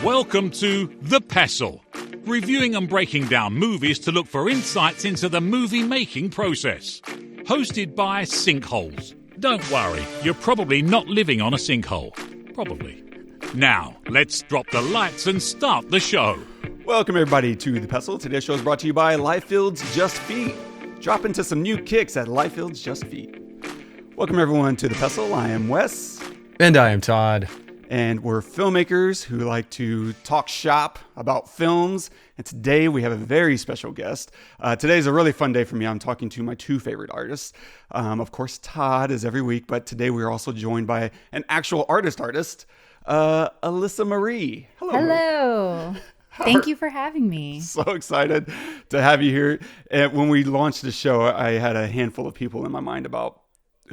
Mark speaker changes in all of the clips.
Speaker 1: Welcome to The Pestle, reviewing and breaking down movies to look for insights into the movie-making process. Hosted by Sinkholes. Don't worry, you're probably not living on a sinkhole. Probably. Now, let's drop the lights and start the show.
Speaker 2: Welcome everybody to The Pestle. Today's show is brought to you by Lifefield's Just Feet. Drop into some new kicks at Lifefield's Just Feet. Welcome everyone to The Pestle. I am Wes.
Speaker 3: And I am Todd.
Speaker 2: And we're filmmakers who like to talk shop about films. And today we have a very special guest. Today's a really fun day for me. I'm talking to my two favorite artists. Of course, Todd is every week, but today we're also joined by an actual artist, Elissa Marie.
Speaker 4: Hello. Thank you for having me.
Speaker 2: So excited to have you here. And when we launched the show, I had a handful of people in my mind about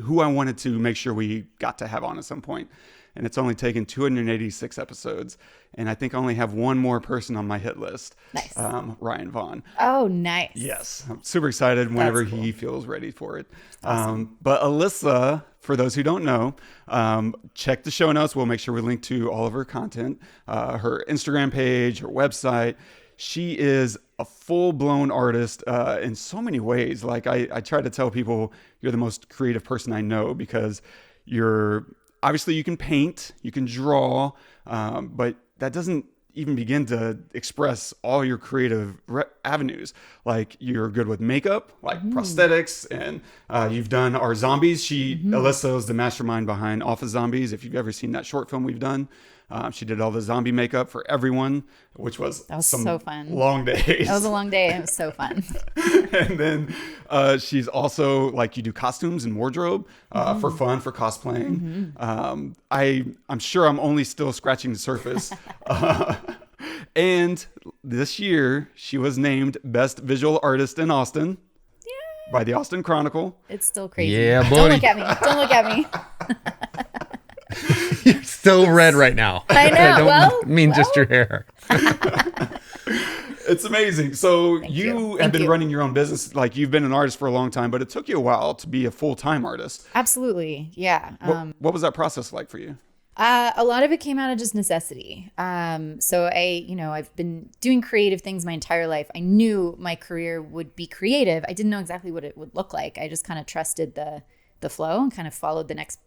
Speaker 2: who I wanted to make sure we got to have on at some point. And it's only taken 286 episodes. And I think I only have one more person on my hit list.
Speaker 4: Nice.
Speaker 2: Ryan Vaughn.
Speaker 4: Oh, nice.
Speaker 2: Yes. I'm super excited whenever he feels ready for it. Awesome. But Elissa, for those who don't know, check the show notes. We'll make sure we link to all of her content, her Instagram page, her website. She is a full-blown artist in so many ways. Like I try to tell people you're the most creative person I know because obviously you can paint, you can draw, but that doesn't even begin to express all your creative avenues. Like you're good with makeup, like prosthetics, and you've done our zombies. Elissa is the mastermind behind Office Zombies. If you've ever seen that short film we've done, she did all the zombie makeup for everyone, which was
Speaker 4: so fun.
Speaker 2: Long days.
Speaker 4: That was a long day. It was so fun.
Speaker 2: And then she's also like, you do costumes and wardrobe for fun, for cosplaying. I'm sure I'm only still scratching the surface. And this year she was named Best Visual Artist in Austin by the Austin Chronicle.
Speaker 4: It's still crazy.
Speaker 3: Yeah, buddy.
Speaker 4: Don't look at me. Don't look at me.
Speaker 3: You're so red right now.
Speaker 4: I know.
Speaker 3: I don't just your hair.
Speaker 2: It's amazing. So
Speaker 4: Thank
Speaker 2: you
Speaker 4: you.
Speaker 2: have been running your own business. Like you've been an artist for a long time, but it took you a while to be a full-time artist.
Speaker 4: Absolutely. Yeah.
Speaker 2: What was that process like for you?
Speaker 4: A lot of it came out of just necessity. So I've been doing creative things my entire life. I knew my career would be creative. I didn't know exactly what it would look like. I just kind of trusted the flow and kind of followed the next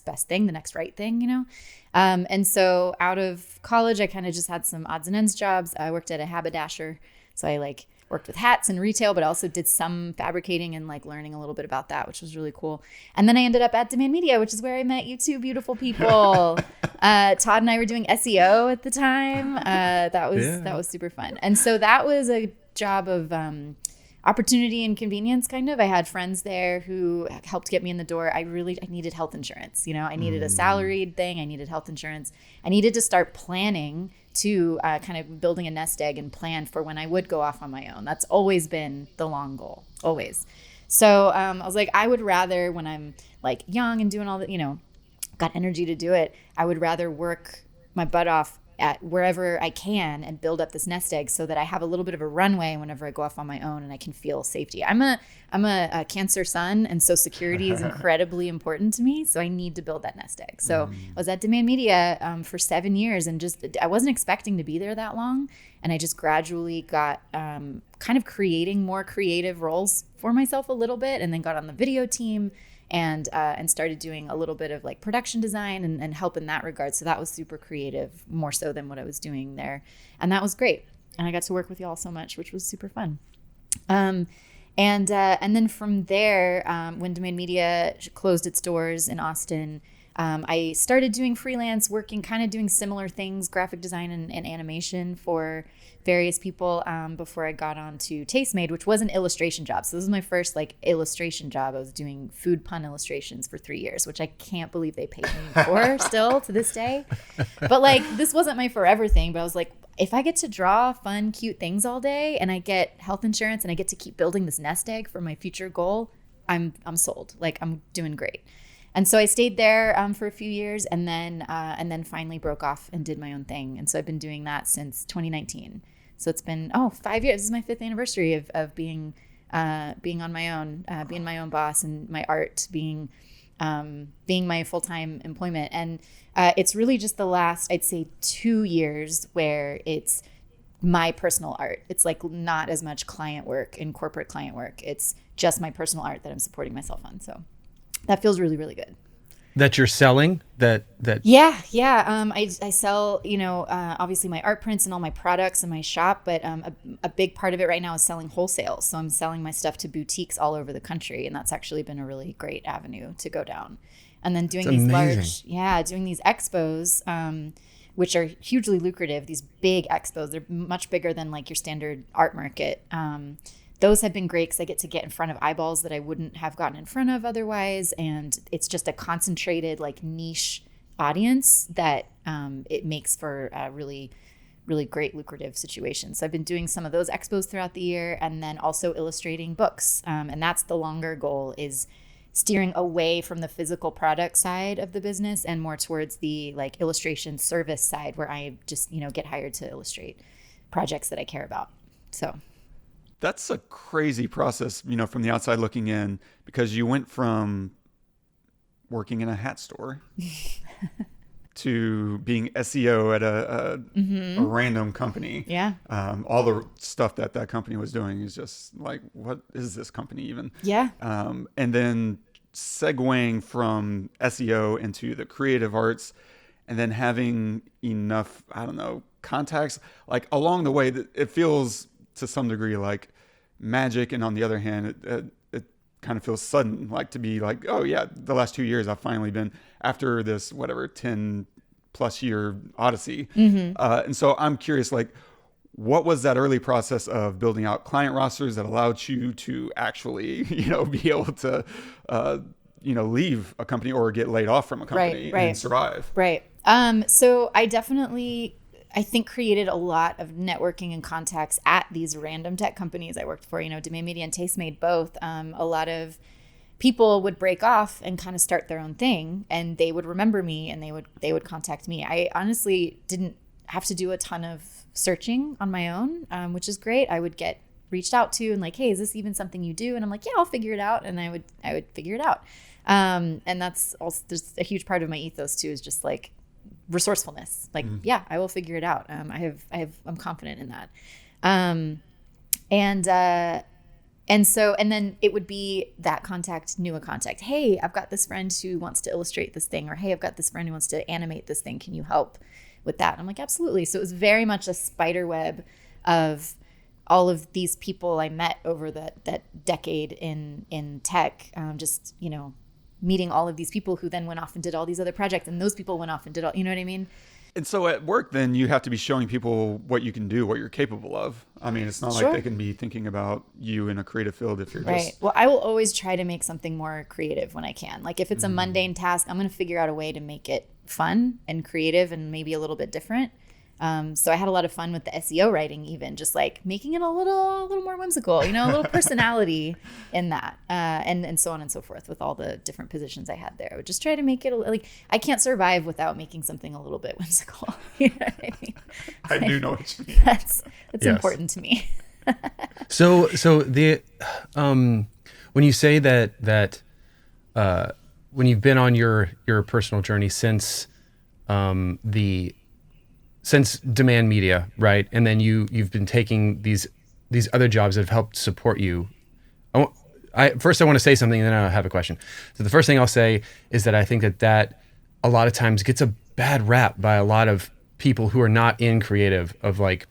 Speaker 4: best thing, the next right thing, And so out of college, I kind of just had some odds and ends jobs. I worked at a haberdasher. So I worked with hats and retail, but also did some fabricating and learning a little bit about that, which was really cool. And then I ended up at Demand Media, which is where I met you two beautiful people. Todd and I were doing SEO at the time. That was super fun. And so that was a job of opportunity and convenience, kind of. I had friends there who helped get me in the door. I needed health insurance. I needed a salaried thing. I needed health insurance. I needed to start planning to kind of building a nest egg and plan for when I would go off on my own. That's always been the long goal, always. So I was like, I would rather, when I'm young and doing all the, got energy to do it, I would rather work my butt off at wherever I can and build up this nest egg so that I have a little bit of a runway whenever I go off on my own and I can feel safety. I'm a Cancer sun, and so security is incredibly important to me. So I need to build that nest egg. So I was at Demand Media for 7 years, and I wasn't expecting to be there that long. And I just gradually got kind of creating more creative roles for myself a little bit, and then got on the video team and started doing a little bit of production design and help in that regard. So that was super creative, more so than what I was doing there. And that was great. And I got to work with y'all so much, which was super fun. And then from there, when Demand Media closed its doors in Austin, I started doing freelance, working, kind of doing similar things, graphic design and animation for various people before I got on to Tastemade, which was an illustration job. So this was my first illustration job. I was doing food pun illustrations for 3 years, which I can't believe they paid me for still to this day. But this wasn't my forever thing, but I was like, if I get to draw fun, cute things all day and I get health insurance and I get to keep building this nest egg for my future goal, I'm sold. I'm doing great. And so I stayed there for a few years and then finally broke off and did my own thing. And so I've been doing that since 2019. So it's been 5 years. This is my 5th anniversary of being on my own, being my own boss, and my art being being my full-time employment. And it's really just the last, I'd say 2 years where it's my personal art. It's like not as much client work and corporate client work. It's just my personal art that I'm supporting myself on. So that feels really, really good.
Speaker 3: That you're selling?
Speaker 4: Yeah. I sell, obviously my art prints and all my products in my shop, but a big part of it right now is selling wholesale. So I'm selling my stuff to boutiques all over the country, and that's actually been a really great avenue to go down. And then doing these doing these expos, which are hugely lucrative, these big expos. They're much bigger than like your standard art market. Those have been great because I get in front of eyeballs that I wouldn't have gotten in front of otherwise. And it's just a concentrated, like niche audience that it makes for a really, really great lucrative situation. So I've been doing some of those expos throughout the year, and then also illustrating books. And that's the longer goal, is steering away from the physical product side of the business and more towards the like illustration service side, where I just, get hired to illustrate projects that I care about. So
Speaker 2: that's a crazy process, from the outside looking in, because you went from working in a hat store to being SEO at a random company.
Speaker 4: Yeah.
Speaker 2: All the stuff that company was doing is just like, what is this company even?
Speaker 4: Yeah.
Speaker 2: And then segueing from SEO into the creative arts, and then having enough, contacts, like along the way, that it feels to some degree like magic. And on the other hand, it kind of feels sudden, like to be like, oh yeah, the last 2 years I've finally been, after this 10 plus year odyssey. And so I'm curious, like, what was that early process of building out client rosters that allowed you to actually, be able to, leave a company or get laid off from a company and survive?
Speaker 4: Right. So I definitely, I think, created a lot of networking and contacts at these random tech companies I worked for. Demand Media and Tastemade both. A lot of people would break off and kind of start their own thing, and they would remember me, and they would contact me. I honestly didn't have to do a ton of searching on my own, which is great. I would get reached out to and like, hey, is this even something you do? And I'm like, yeah, I'll figure it out. And I would figure it out. And that's also, there's a huge part of my ethos too, is just like resourcefulness. Like, yeah, I will figure it out. I'm confident in that. And then it would be that contact knew a contact. Hey, I've got this friend who wants to illustrate this thing, or hey, I've got this friend who wants to animate this thing. Can you help with that? And I'm like, absolutely. So it was very much a spider web of all of these people I met over that decade in tech, meeting all of these people who then went off and did all these other projects, and those people went off and did all, you know what I mean?
Speaker 2: And so at work, then you have to be showing people what you can do, what you're capable of. I mean, it's not like they can be thinking about you in a creative field if you're just...
Speaker 4: Well, I will always try to make something more creative when I can. Like if it's a mundane task, I'm going to figure out a way to make it fun and creative and maybe a little bit different. So I had a lot of fun with the SEO writing, even just like making it a little more whimsical, a little personality in that, and so on and so forth with all the different positions I had there. I would just try to make it like, I can't survive without making something a little bit whimsical. You know what I mean?
Speaker 2: I do know what you mean.
Speaker 4: That's important to me.
Speaker 3: So the when you say that when you've been on your personal journey since since Demand Media, right? And then you've been taking these other jobs that have helped support you. First I want to say something, and then I'll have a question. So the first thing I'll say is that I think that a lot of times gets a bad rap by a lot of people who are not in creative, of like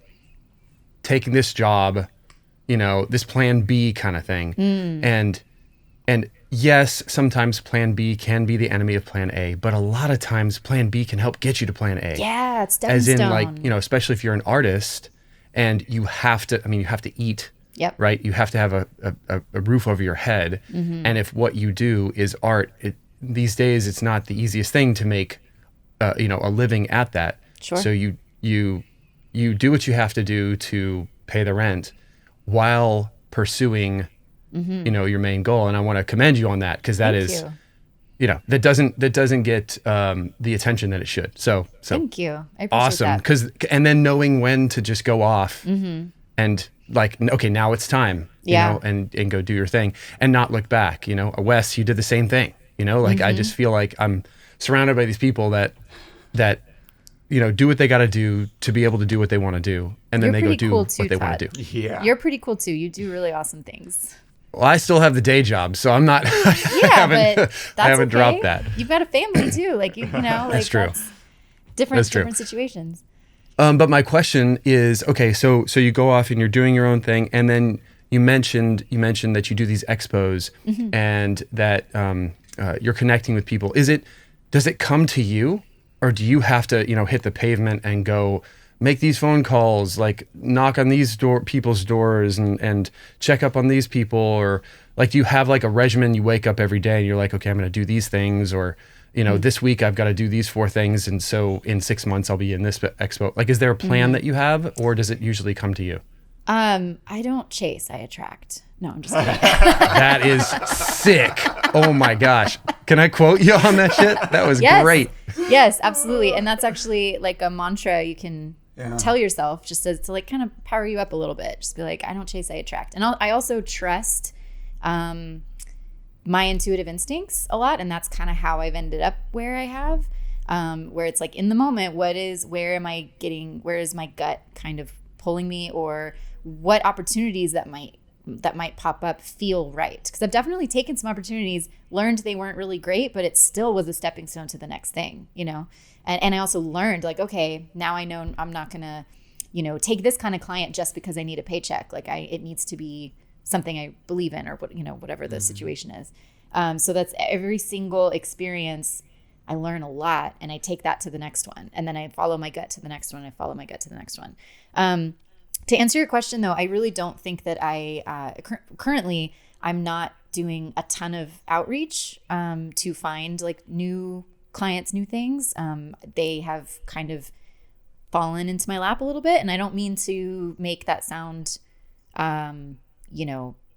Speaker 3: taking this job, this plan B kind of thing. And yes, sometimes plan B can be the enemy of plan A, but a lot of times plan B can help get you to plan A.
Speaker 4: Yeah, it's stepping
Speaker 3: stone.
Speaker 4: As in,
Speaker 3: like, especially if you're an artist and you have to eat,
Speaker 4: yep,
Speaker 3: right? You have to have a roof over your head. And if what you do is art, these days it's not the easiest thing to make, a living at that.
Speaker 4: Sure.
Speaker 3: So you do what you have to do to pay the rent while pursuing your main goal. And I want to commend you on that, because that that doesn't get the attention that it should. So
Speaker 4: thank you. I appreciate
Speaker 3: awesome.
Speaker 4: That.
Speaker 3: And then knowing when to just go off and like, okay, now it's time, and go do your thing and not look back. Wes, you did the same thing. Like I just feel like I'm surrounded by these people that do what they got to do to be able to do what they want to do, and then they go do what they want to do.
Speaker 2: Yeah,
Speaker 4: you're pretty cool too. You do really awesome things.
Speaker 3: Well, I still have the day job, so I'm not.
Speaker 4: But that's
Speaker 3: I haven't
Speaker 4: okay.
Speaker 3: dropped that.
Speaker 4: You've got a family too, like
Speaker 3: That's true.
Speaker 4: Different situations.
Speaker 3: But my question is, okay, so you go off and you're doing your own thing, and then you mentioned that you do these expos, and that you're connecting with people. Does it come to you, or do you have to hit the pavement and go make these phone calls, like knock on these people's doors and check up on these people? Or like, do you have like a regimen? You wake up every day and you're like, okay, I'm going to do these things, or this week I've got to do these 4 things, and so in 6 months I'll be in this expo. Like, is there a plan that you have, or does it usually come to you?
Speaker 4: I don't chase, I attract. No, I'm just kidding.
Speaker 3: That is sick. Oh my gosh. Can I quote you on that shit? That was great.
Speaker 4: Yes, absolutely. And that's actually like a mantra you can tell yourself, just to like kind of power you up a little bit. Just be like, I don't chase, I attract. And I also trust my intuitive instincts a lot, and that's kind of how I've ended up where I have, where it's like in the moment, where is my gut kind of pulling me, or what opportunities that might pop up feel right. Because I've definitely taken some opportunities, learned they weren't really great, but it still was a stepping stone to the next thing, and I also learned, like, okay, now I know I'm not gonna take this kind of client just because I need a paycheck. Like it needs to be something I believe in, or whatever the situation is. So that's every single experience. I learn a lot, and I take that to the next one, and then I follow my gut to the next one. I follow my gut to the next one. To answer your question, though, I really don't think that currently I'm not doing a ton of outreach to find like new clients, new things. They have kind of fallen into my lap a little bit, and I don't mean to make that sound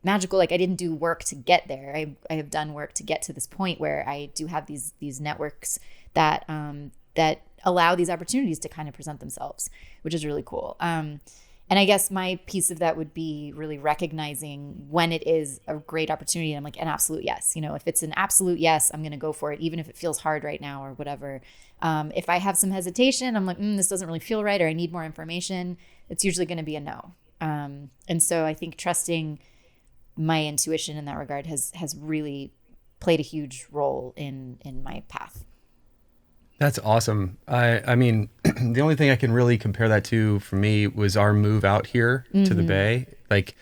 Speaker 4: magical. Like I didn't do work to get there. I have done work to get to this point where I do have these networks that allow these opportunities to kind of present themselves, which is really cool. And I guess my piece of that would be really recognizing when it is a great opportunity. I'm like, an absolute yes. If it's an absolute yes, I'm going to go for it, even if it feels hard right now or whatever. If I have some hesitation, I'm like, this doesn't really feel right, or I need more information, it's usually going to be a no. And so I think trusting my intuition in that regard has really played a huge role in my path.
Speaker 3: That's awesome. I mean, the only thing I can really compare that to for me was our move out here to the Bay. Like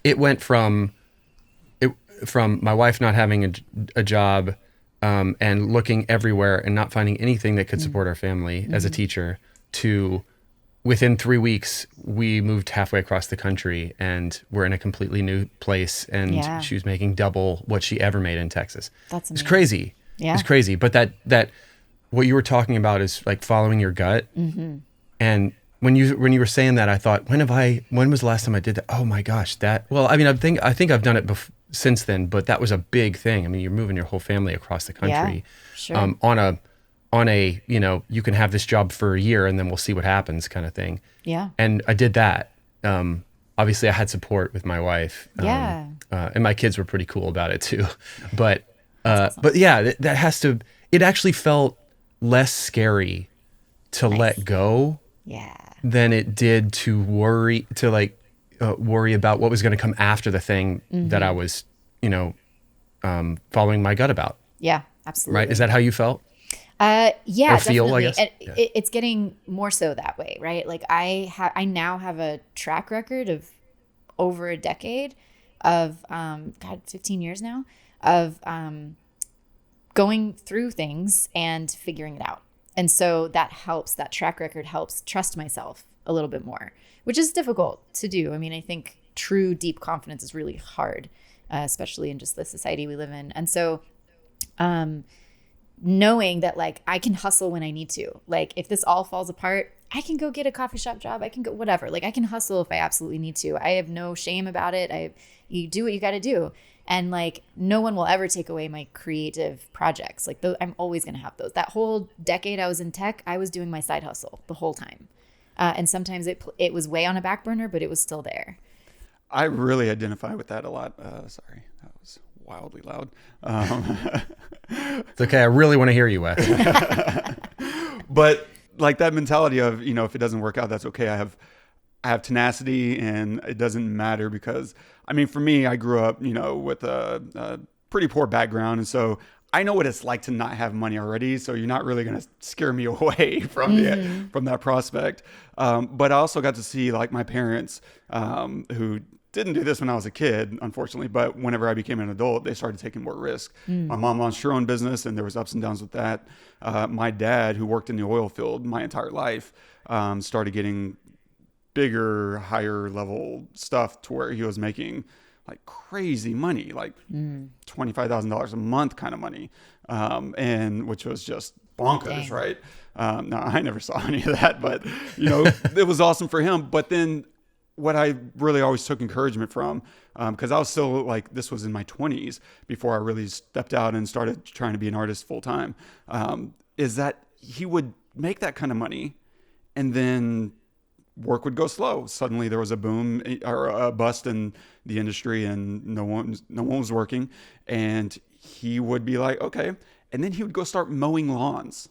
Speaker 3: it went from my wife not having a job and looking everywhere and not finding anything that could support our family as a teacher, to within 3 weeks, we moved halfway across the country and we're in a completely new place, and she was making double what she ever made in Texas. That's amazing. It's crazy. Yeah. It's crazy. But that what you were talking about is like following your gut. And when you were saying that, I thought, when was the last time I did that? Oh my gosh, I think I've done it since then, but that was a big thing. I mean, you're moving your whole family across the country,
Speaker 4: sure.
Speaker 3: on a you can have this job for a year and then we'll see what happens kind of thing. Yeah. And I did that. Obviously I had support with my wife. And my kids were pretty cool about it too. But awesome. But yeah, it actually felt less scary to let go than it did to worry about what was going to come after the thing that I was, following my gut about. Yeah, absolutely. Right. Is that how you felt?
Speaker 4: Yeah,
Speaker 3: or feel,
Speaker 4: definitely.
Speaker 3: I guess.
Speaker 4: It's getting more so that way, right? Like I now have a track record of over a decade of 15 years now of going through things and figuring it out. And so that track record helps trust myself a little bit more, which is difficult to do. I mean, I think true deep confidence is really hard, especially in just the society we live in. And so knowing that like I can hustle when I need to, like if this all falls apart, I can go get a coffee shop job. I can go whatever. Like I can hustle if I absolutely need to. I have no shame about it. You do what you got to do. And like, no one will ever take away my creative projects. Like I'm always going to have those. That whole decade I was in tech, I was doing my side hustle the whole time. And sometimes it was way on a back burner, but it was still there.
Speaker 2: I really identify with that a lot. Sorry, that was wildly loud.
Speaker 3: It's okay. I really want to hear you, Wes.
Speaker 2: But like that mentality of, you know, if it doesn't work out, that's okay. I have tenacity, and it doesn't matter because, I mean, for me, I grew up, you know, with a pretty poor background. And so I know what it's like to not have money already. So you're not really going to scare me away from from that prospect. But I also got to see like my parents, who didn't do this when I was a kid, unfortunately, but whenever I became an adult, they started taking more risk. My mom launched her own business, and there was ups and downs with that. My dad, who worked in the oil field my entire life, started getting bigger, higher level stuff to where he was making like crazy money, like $25,000 a month kind of money, and which was just bonkers, right? No, I never saw any of that, but you know, it was awesome for him. But then what I really always took encouragement from, because I was still like, this was in my 20s before I really stepped out and started trying to be an artist full time, is that he would make that kind of money and then work would go slow. Suddenly there was a boom or a bust in the industry, and no one was working, and he would be like, okay. And then he would go start mowing lawns.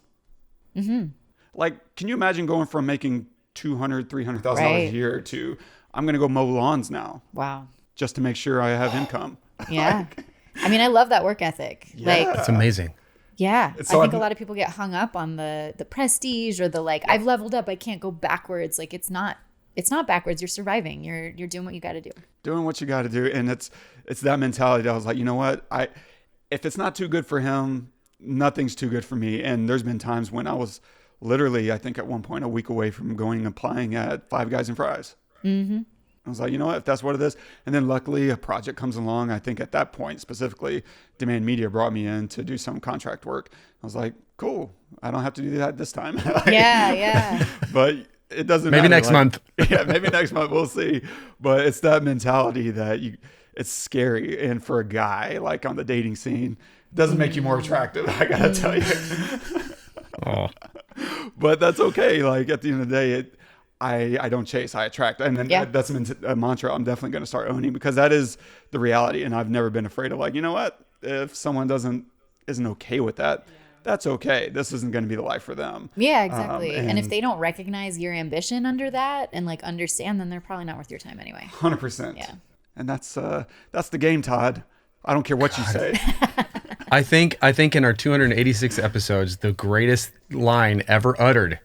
Speaker 2: Like, can you imagine going from making $200,000, $300,000 a year to, I'm going to go mow lawns now.
Speaker 4: Wow.
Speaker 2: Just to make sure I have income.
Speaker 4: Yeah. I mean, I love that work ethic.
Speaker 2: Yeah.
Speaker 4: Like,
Speaker 3: It's amazing.
Speaker 4: yeah.
Speaker 2: So
Speaker 4: I think a lot of people get hung up on the prestige or the like, I've leveled up, I can't go backwards. Like, it's not backwards. You're surviving. You're doing what you got to do.
Speaker 2: Doing what you got to do. And it's that mentality that I was like, you know what? If it's not too good for him, nothing's too good for me. And there's been times when I was literally, I think at one point, a week away from going and applying at Five Guys and Fries. I was like, you know what, if that's what it is. And then luckily a project comes along. I think at that point specifically, Demand Media brought me in to do some contract work. I was like, cool, I don't have to do that this time.
Speaker 4: Yeah.
Speaker 2: But it doesn't
Speaker 3: Maybe
Speaker 2: matter.
Speaker 3: next month.
Speaker 2: Yeah, maybe next month. We'll see. But it's that mentality that it's scary. And for a guy like on the dating scene, it doesn't make you more attractive, I got to tell you. But that's okay. Like at the end of the day, I don't chase, I attract. And then that's a mantra I'm definitely going to start owning, because that is the reality. And I've never been afraid of like, you know what, if someone isn't okay with that, that's okay. This isn't going to be the life for them. Yeah,
Speaker 4: exactly. And if they don't recognize your ambition under that and like understand, then they're probably not worth your time anyway.
Speaker 2: 100%.
Speaker 4: Yeah.
Speaker 2: And that's the game, Todd. I don't care what you say.
Speaker 3: I think in our 286 episodes, the greatest line ever uttered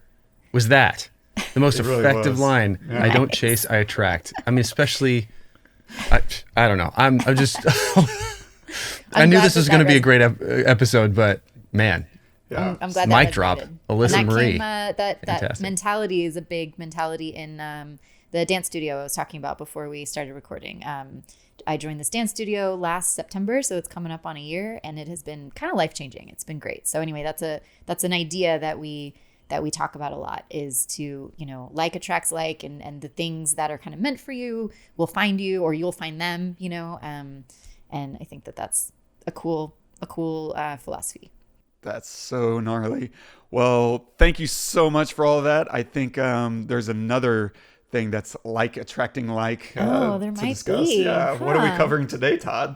Speaker 3: was that. The most effective line. Yeah. I don't chase, I attract. I mean, especially, I don't know. I'm just, I knew this was going to be a great episode, but man.
Speaker 2: Yeah.
Speaker 4: I'm glad
Speaker 3: mic drop. Elissa Marie.
Speaker 4: That mentality is a big mentality in the dance studio I was talking about before we started recording. I joined this dance studio last September, so it's coming up on a year, and it has been kind of life-changing. It's been great. So anyway, that's an idea that we talk about a lot, is to, you know, like attracts like, and the things that are kind of meant for you will find you, or you'll find them, you know. And I think that's a cool philosophy. That's
Speaker 2: so gnarly. Well, thank you so much for all of that. I think there's another thing that's like attracting like
Speaker 4: there might
Speaker 2: discuss.
Speaker 4: be.
Speaker 2: Yeah. Huh. What are we covering today, Todd?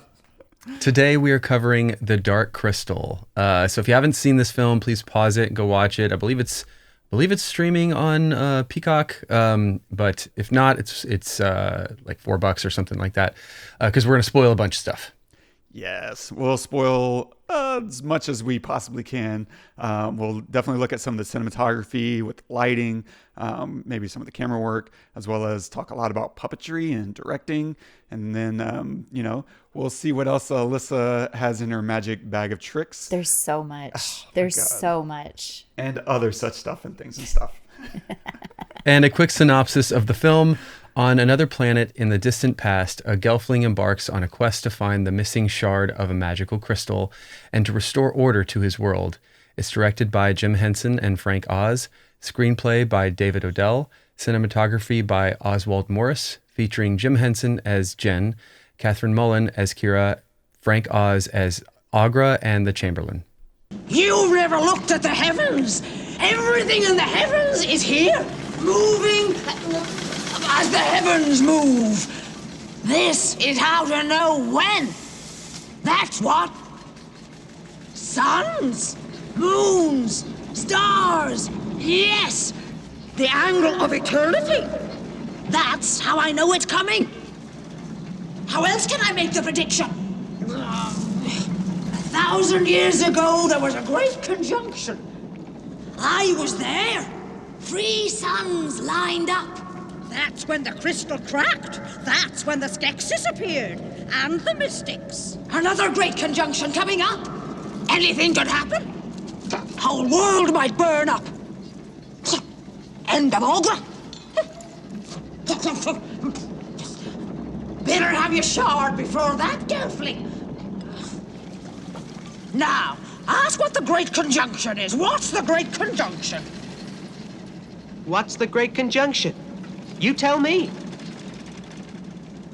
Speaker 3: Today we are covering The Dark Crystal. So if you haven't seen this film, please pause it and go watch it. I believe it's streaming on Peacock, but if not, it's like $4 or something like that, because we're gonna spoil a bunch of stuff.
Speaker 2: Yes, we'll spoil as much as we possibly can. We'll definitely look at some of the cinematography with lighting, maybe some of the camera work, as well as talk a lot about puppetry and directing. And then, we'll see what else Elissa has in her magic bag of tricks.
Speaker 4: There's so much. So much.
Speaker 2: And other such stuff and things and stuff.
Speaker 3: And a quick synopsis of the film. On another planet in the distant past, a Gelfling embarks on a quest to find the missing shard of a magical crystal and to restore order to his world. It's directed by Jim Henson and Frank Oz. Screenplay by David Odell. Cinematography by Oswald Morris, featuring Jim Henson as Jen, Kathryn Mullen as Kira, Frank Oz as Aughra and the Chamberlain.
Speaker 5: You've never looked at the heavens. Everything in the heavens is here, moving as the heavens move. This is how to know when. That's what. Suns, moons, stars. Yes, the angle of eternity. That's how I know it's coming. How else can I make the prediction? 1,000 years ago, there was a great conjunction. I was there. 3 suns lined up. That's when the crystal cracked. That's when the Skeksis appeared. And the mystics. Another great conjunction coming up. Anything could happen. The whole world might burn up. End of Aughra. Better have your shard before that, Gelfling. Now, ask what the Great Conjunction is. What's the Great Conjunction?
Speaker 6: What's the Great Conjunction? You tell me.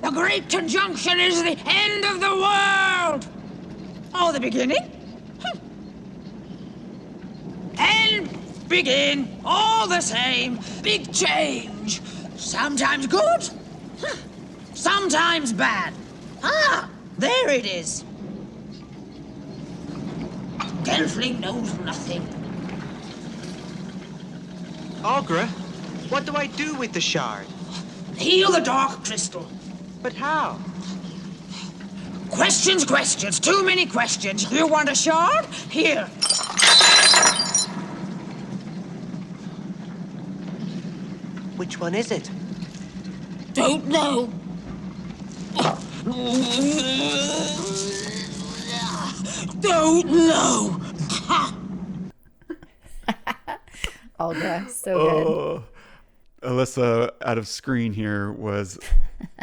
Speaker 5: The Great Conjunction is the end of the world. Oh, the beginning? And begin, all the same. Big change. Sometimes good, sometimes bad. Ah, there it is. Gelfling knows nothing.
Speaker 6: Aughra, what do I do with the shard?
Speaker 5: Heal the dark crystal.
Speaker 6: But how?
Speaker 5: Questions, questions, too many questions. You want a shard? Here.
Speaker 6: Which one is it?
Speaker 5: Don't know. Don't know.
Speaker 4: Aughra, so good.
Speaker 2: Alyssa, out of screen here, was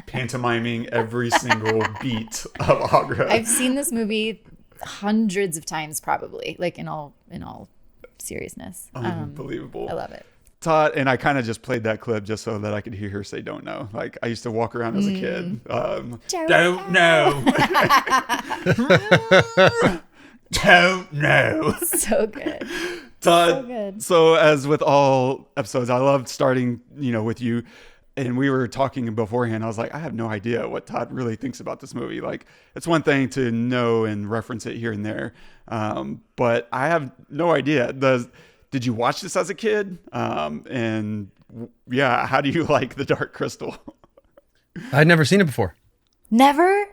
Speaker 2: pantomiming every single beat of Aughra.
Speaker 4: I've seen this movie hundreds of times, probably. Like in all seriousness.
Speaker 2: Unbelievable.
Speaker 4: I love it.
Speaker 2: Todd, and I kind of just played that clip just so that I could hear her say "don't know." Like I used to walk around as a kid. Don't know. Don't know.
Speaker 4: So good.
Speaker 2: Todd,
Speaker 4: So good.
Speaker 2: so as with all episodes, I loved starting, with you. And we were talking beforehand. I was like, I have no idea what Todd really thinks about this movie. Like, it's one thing to know and reference it here and there, but I have no idea. Did you watch this as a kid? And yeah, how do you like The Dark Crystal?
Speaker 3: I'd never seen it before.
Speaker 4: Never?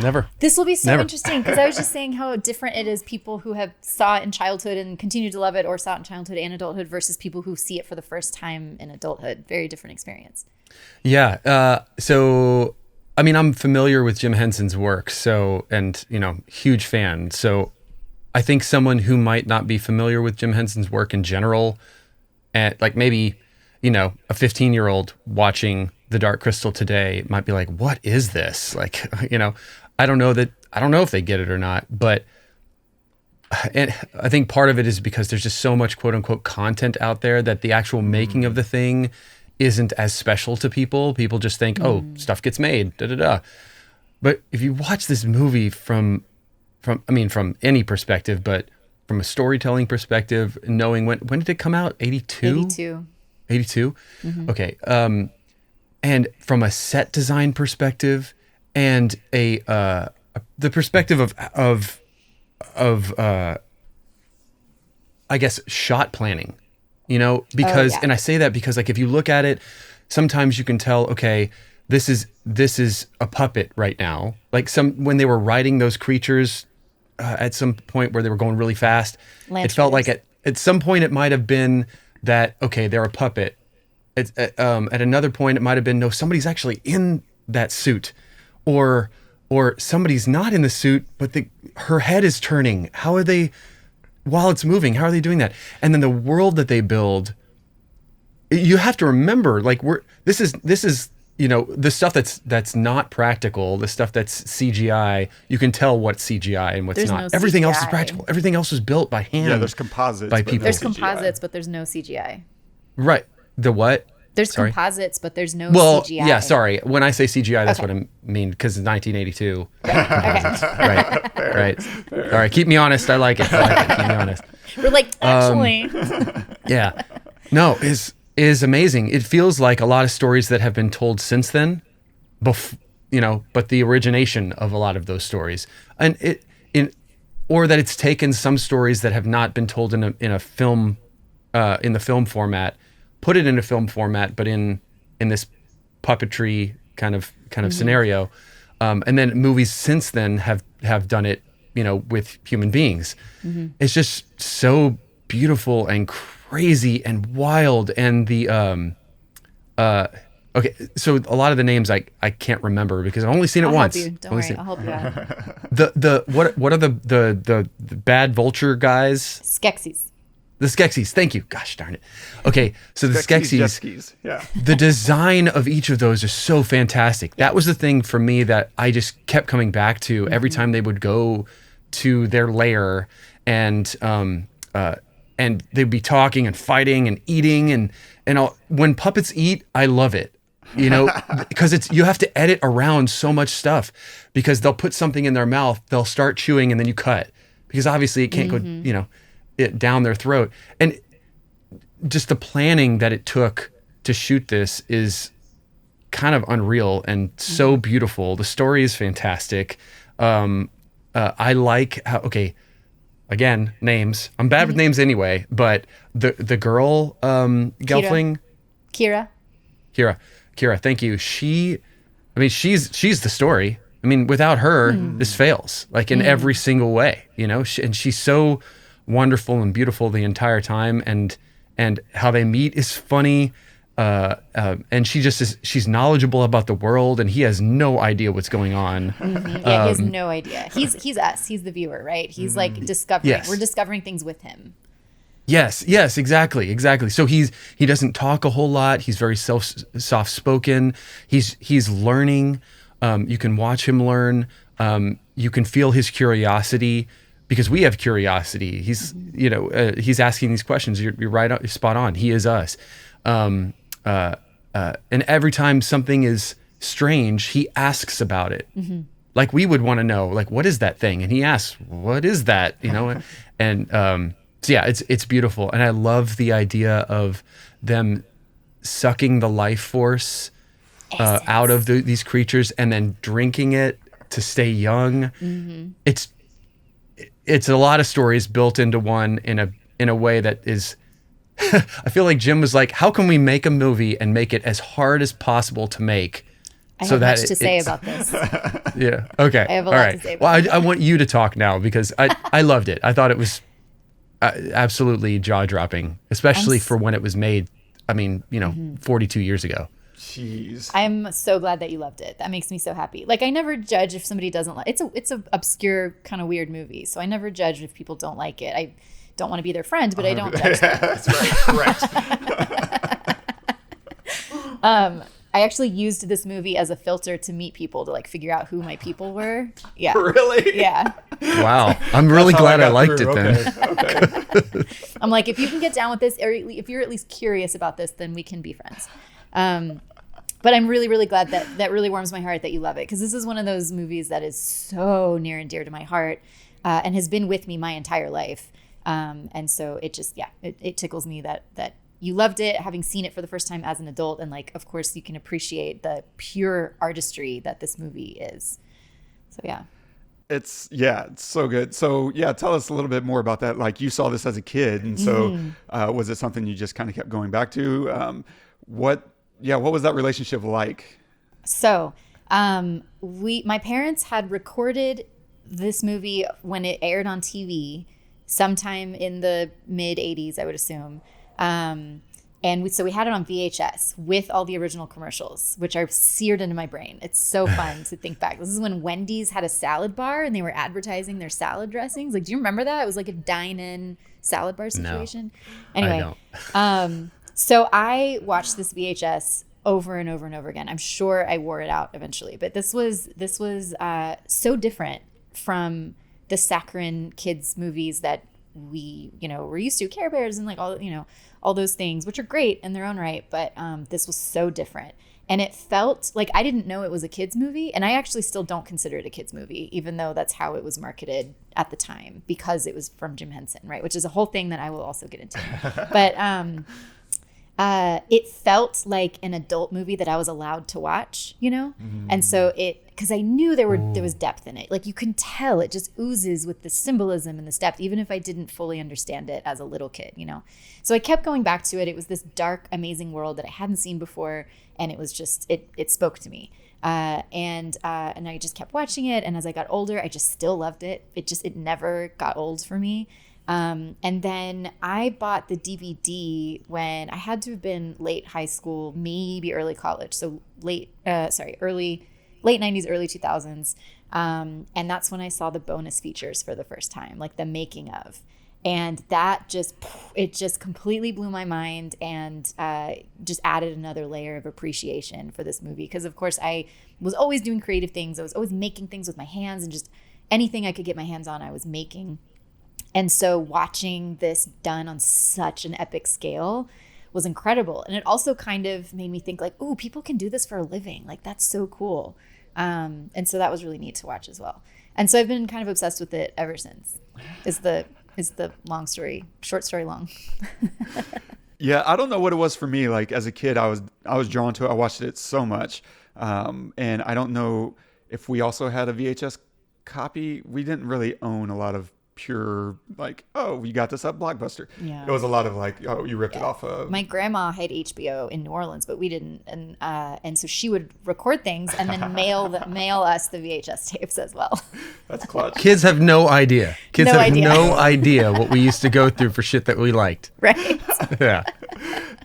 Speaker 3: Never.
Speaker 4: This will be so
Speaker 3: Never.
Speaker 4: interesting because I was just saying how different it is people who have saw it in childhood and continue to love it, or saw it in childhood and adulthood, versus people who see it for the first time in adulthood. Very different experience.
Speaker 3: Yeah. So, I mean, I'm familiar with Jim Henson's work, and huge fan. So I think someone who might not be familiar with Jim Henson's work in general, and like maybe, a 15-year-old watching The Dark Crystal today might be like, what is this? Like, I don't know if they get it or not, but and I think part of it is because there's just so much quote unquote content out there that the actual making of the thing isn't as special to people. People just think, oh, stuff gets made, But if you watch this movie from any perspective, but from a storytelling perspective, knowing when did it come out? 82? 82?
Speaker 4: Mm-hmm.
Speaker 3: Okay. And from a set design perspective and the perspective of I guess shot planning, because, and I say that because like, if you look at it, sometimes you can tell, okay, this is a puppet right now. Like when they were writing those creatures at some point where they were going really fast, it felt like at some point it might've been that, okay, they're a puppet. At another point, it might have been, no, somebody's actually in that suit, or somebody's not in the suit, but her head is turning. How are they, while it's moving, how are they doing that? And then the world that they build, you have to remember, like this is the stuff that's not practical, the stuff that's CGI. You can tell what's CGI and what's
Speaker 4: There's
Speaker 3: not.
Speaker 4: no
Speaker 3: Everything else is
Speaker 4: CGI.
Speaker 3: practical. Everything else was built by hand.
Speaker 2: Yeah, there's composites.
Speaker 3: by
Speaker 2: but
Speaker 3: people.
Speaker 2: no
Speaker 4: There's
Speaker 2: CGI.
Speaker 4: composites, but there's no CGI.
Speaker 3: Right. The what?
Speaker 4: There's
Speaker 3: Sorry?
Speaker 4: Composites, but there's no
Speaker 3: Well,
Speaker 4: CGI.
Speaker 3: yeah, sorry. When I say CGI, that's
Speaker 4: Okay.
Speaker 3: what I mean, because it's 1982.
Speaker 4: Okay.
Speaker 3: Right. All right. Keep me honest. I like it. Keep me honest.
Speaker 4: We're like, actually.
Speaker 3: Yeah. No, is amazing. It feels like a lot of stories that have been told since then, but the origination of a lot of those stories, or that it's taken some stories that have not been told in a film, in the film format, put it in a film format, but in this puppetry kind of scenario, and then movies since then have done it, with human beings. It's just so beautiful and crazy and wild, and the okay, so a lot of the names I can't remember because I've only seen it once.
Speaker 4: Help you. Don't worry, I'll help you out.
Speaker 3: What are the bad vulture guys?
Speaker 4: Skeksis.
Speaker 3: The Skeksis. Thank you. Gosh darn it. Okay, so the Skeksis.
Speaker 2: Yeah.
Speaker 3: The design of each of those is so fantastic. That was the thing for me that I just kept coming back to every time they would go to their lair, and they'd be talking and fighting and eating and all. When puppets eat, I love it. Because you have to edit around so much stuff, because they'll put something in their mouth, they'll start chewing, and then you cut, because obviously it can't go, it down their throat. And just the planning that it took to shoot this is kind of unreal and so beautiful. The story is fantastic. I like how, again, names. I'm bad with names anyway, but the girl, Gelfling.
Speaker 4: Kira.
Speaker 3: Thank you. She's the story. I mean, without her, this fails, like in every single way, and she's so wonderful and beautiful the entire time. And how they meet is funny. And she's knowledgeable about the world, and he has no idea what's going on.
Speaker 4: Yeah, he has no idea. He's us. He's the viewer, right? He's like discovering.
Speaker 3: Yes.
Speaker 4: We're discovering things with him.
Speaker 3: Yes, exactly. So he doesn't talk a whole lot. He's very soft spoken. He's learning. You can watch him learn. You can feel his curiosity, because we have curiosity. He's he's asking these questions. You're right. You're spot on. He is us. And every time something is strange, he asks about it. Like we would want to know, like, what is that thing? And he asks, what is that? And so yeah, it's beautiful. And I love the idea of them sucking the life force out of these creatures and then drinking it to stay young. It's a lot of stories built into one in a way that is, I feel like Jim was like, how can we make a movie and make it as hard as possible to make?
Speaker 4: I have much to say about this.
Speaker 3: Yeah. Okay.
Speaker 4: I have a lot to say about
Speaker 3: Well, I want you to talk now, because I loved it. I thought it was absolutely jaw-dropping, especially for when it was made. I mean, 42 years ago.
Speaker 2: Jeez.
Speaker 4: I'm so glad that you loved it. That makes me so happy. Like, I never judge if somebody doesn't like it. It's a obscure kind of weird movie, so I never judge if people don't like it. I don't want to be their friend, but I don't judge them.
Speaker 2: That's right. Correct.
Speaker 4: I actually used this movie as a filter to meet people, to like figure out who my people were. Yeah.
Speaker 2: Really?
Speaker 4: Yeah.
Speaker 3: Wow. I'm really glad I liked it then.
Speaker 2: Okay.
Speaker 4: I'm like, if you can get down with this, or if you're at least curious about this, then we can be friends. But I'm really, really glad that really warms my heart that you love it, because this is one of those movies that is so near and dear to my heart, and has been with me my entire life. And so it just, it tickles me that you loved it, having seen it for the first time as an adult. And like, of course, you can appreciate the pure artistry that this movie is. So yeah.
Speaker 2: It's so good. So yeah, tell us a little bit more about that. Like, you saw this as a kid, and so was it something you just kind of kept going back to? What was that relationship like?
Speaker 4: So my parents had recorded this movie when it aired on TV sometime in the mid 80s, I would assume. So we had it on VHS with all the original commercials, which are seared into my brain. It's so fun to think back. This is when Wendy's had a salad bar and they were advertising their salad dressings. Like, do you remember that? It was like a dine-in salad bar situation. No, anyway, I don't. So I watched this VHS over and over and over again. I'm sure I wore it out eventually, but this was so different from the saccharine kids movies that we, we're used to, Care Bears and like all those things, which are great in their own right. But this was so different. And it felt like I didn't know it was a kids movie. And I actually still don't consider it a kids movie, even though that's how it was marketed at the time, because it was from Jim Henson, right? Which is a whole thing that I will also get into. But It felt like an adult movie that I was allowed to watch, you know? And so because I knew there was depth in it. Like you can tell it just oozes with the symbolism and the depth, even if I didn't fully understand it as a little kid, you know? So I kept going back to it. It was this dark, amazing world that I hadn't seen before. And it was just, it spoke to me. And I just kept watching it. And as I got older, I just still loved it. It never got old for me. And then I bought the DVD when I had to have been late high school, maybe early college. So late 90s, early 2000s. And that's when I saw the bonus features for the first time, like the making of. And that just completely blew my mind and just added another layer of appreciation for this movie. Because, of course, I was always doing creative things. I was always making things with my hands, and just anything I could get my hands on, I was making. And so watching this done on such an epic scale was incredible. And it also kind of made me think like, ooh, people can do this for a living. Like, that's so cool. And so that was really neat to watch as well. And so I've been kind of obsessed with it ever since. Is the short story long.
Speaker 2: Yeah, I don't know what it was for me. Like as a kid, I was drawn to it. I watched it so much. And I don't know if we also had a VHS copy. We didn't really own a lot of pure, like, oh, we got this at Blockbuster.
Speaker 4: Yeah.
Speaker 2: It was a lot of like, oh, you ripped it off of.
Speaker 4: My grandma had HBO in New Orleans, but we didn't, and so she would record things and then mail us the VHS tapes as well.
Speaker 2: That's clutch.
Speaker 3: Kids have no idea. Kids
Speaker 4: No
Speaker 3: have
Speaker 4: idea.
Speaker 3: no idea what we used to go through for shit that we liked.
Speaker 4: Right.
Speaker 3: Yeah.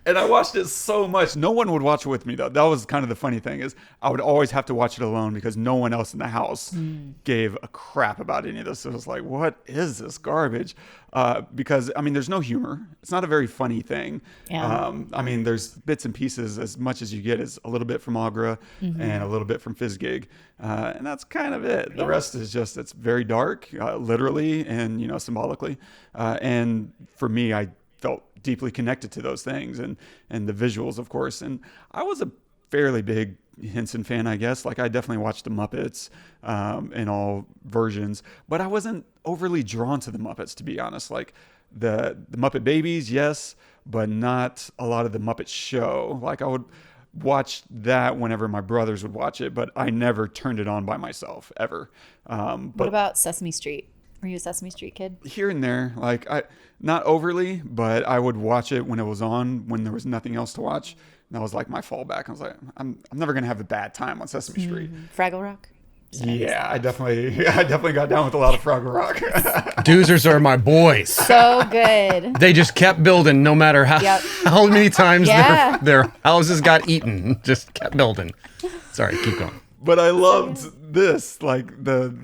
Speaker 2: And I watched it so much. No one would watch it with me, though. That was kind of the funny thing, is I would always have to watch it alone because no one else in the house gave a crap about any of this. It was like, what is this garbage? Because, I mean, there's no humor. It's not a very funny thing.
Speaker 4: Yeah.
Speaker 2: I mean, there's bits and pieces. As much as you get is a little bit from Aughra and a little bit from Fizzgig. And that's kind of it. The rest is just, it's very dark, literally and, symbolically. And for me, I felt deeply connected to those things and the visuals, of course. And I was a fairly big Henson fan, I guess. Like I definitely watched the Muppets in all versions, but I wasn't overly drawn to the Muppets, to be honest. Like the Muppet Babies, yes, but not a lot of the Muppet Show. Like I would watch that whenever my brothers would watch it, but I never turned it on by myself ever.
Speaker 4: What about Sesame Street? Were you a Sesame Street kid?
Speaker 2: Here and there, like not overly, but I would watch it when it was on, when there was nothing else to watch. And that was like my fallback. I was like, I'm never gonna have a bad time on Sesame Street.
Speaker 4: Fraggle Rock?
Speaker 2: Yeah, I definitely got down with a lot of Fraggle Rock.
Speaker 3: Doozers are my boys.
Speaker 4: So good.
Speaker 3: They just kept building no matter how many times
Speaker 4: Yeah.
Speaker 3: their houses got eaten. Just kept building. Sorry, keep going.
Speaker 2: But I loved this, like the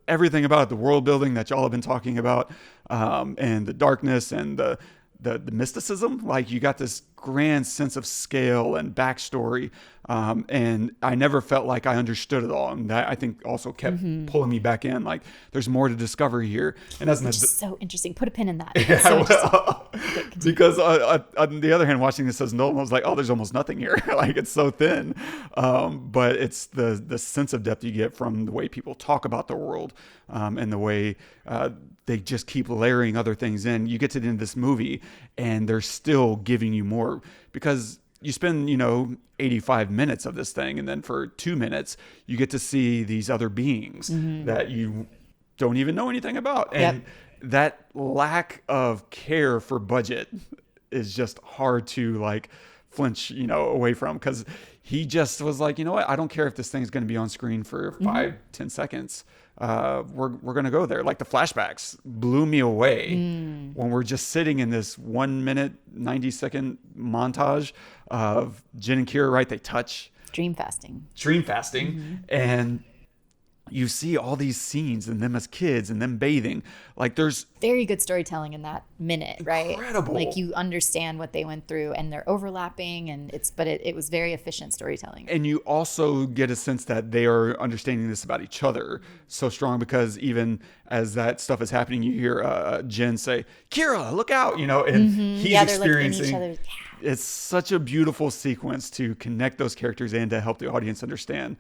Speaker 2: everything about it, the world building that y'all have been talking about, and the darkness and the mysticism. Like you got this grand sense of scale and backstory, and I never felt like I understood it all. And that I think also kept pulling me back in. Like there's more to discover here. And as
Speaker 4: Which is so interesting. Put a pin in that.
Speaker 2: Yeah,
Speaker 4: So
Speaker 2: because on the other hand, watching this as an adult, I was like, oh, there's almost nothing here. Like it's so thin. But it's the sense of depth you get from the way people talk about the world, and the way they just keep layering other things in. You get to the end of this movie and they're still giving you more, because you spend, 85 minutes of this thing, and then for 2 minutes, you get to see these other beings that you don't even know anything about. And that lack of care for budget is just hard to like flinch, away from, because he just was like, you know what? I don't care if this thing's going to be on screen for 5-10 seconds. We're going to go there. Like the flashbacks blew me away when we're just sitting in this 1 minute, 90-second montage of Jen and Kira, right? They touch.
Speaker 4: Dream fasting.
Speaker 2: And you see all these scenes and them as kids and them bathing. Like there's
Speaker 4: Very good storytelling in that minute, right?
Speaker 2: Incredible.
Speaker 4: Like you understand what they went through and they're overlapping, and it was very efficient storytelling.
Speaker 2: And you also get a sense that they are understanding this about each other so strong, because even as that stuff is happening, you hear Jen say, Kira, look out, and he's
Speaker 4: Yeah, they're like in
Speaker 2: experiencing.
Speaker 4: each other's.
Speaker 2: It's such a beautiful sequence to connect those characters and to help the audience understand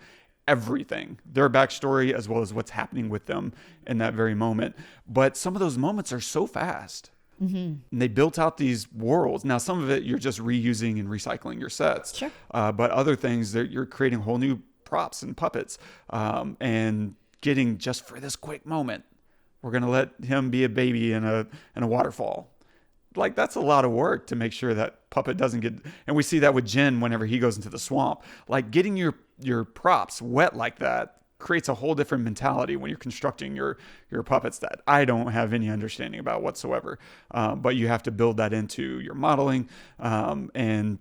Speaker 2: everything, their backstory, as well as what's happening with them in that very moment. But some of those moments are so fast. And they built out these worlds. Now, some of it you're just reusing and recycling your sets.
Speaker 4: Sure.
Speaker 2: But other things that you're creating whole new props and puppets, and getting just for this quick moment, we're going to let him be a baby in a waterfall. Like, that's a lot of work to make sure that puppet doesn't get, and we see that with Jen whenever he goes into the swamp. Like, getting your props wet like that creates a whole different mentality when you're constructing your puppets that I don't have any understanding about whatsoever. But you have to build that into your modeling, and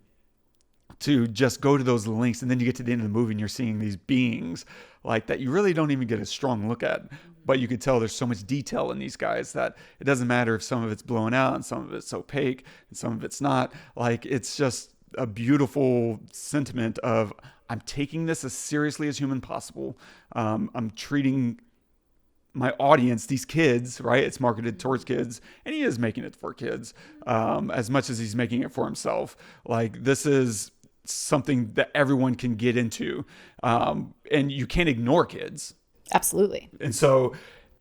Speaker 2: to just go to those lengths. And then you get to the end of the movie and you're seeing these beings like that you really don't even get a strong look at. But you could tell there's so much detail in these guys that it doesn't matter if some of it's blown out and some of it's opaque and some of it's not. Like, it's just a beautiful sentiment of, I'm taking this as seriously as human possible. I'm treating my audience, these kids, right? It's marketed towards kids, and he is making it for kids, as much as he's making it for himself. Like, this is something that everyone can get into, and you can't ignore kids.
Speaker 4: Absolutely.
Speaker 2: And so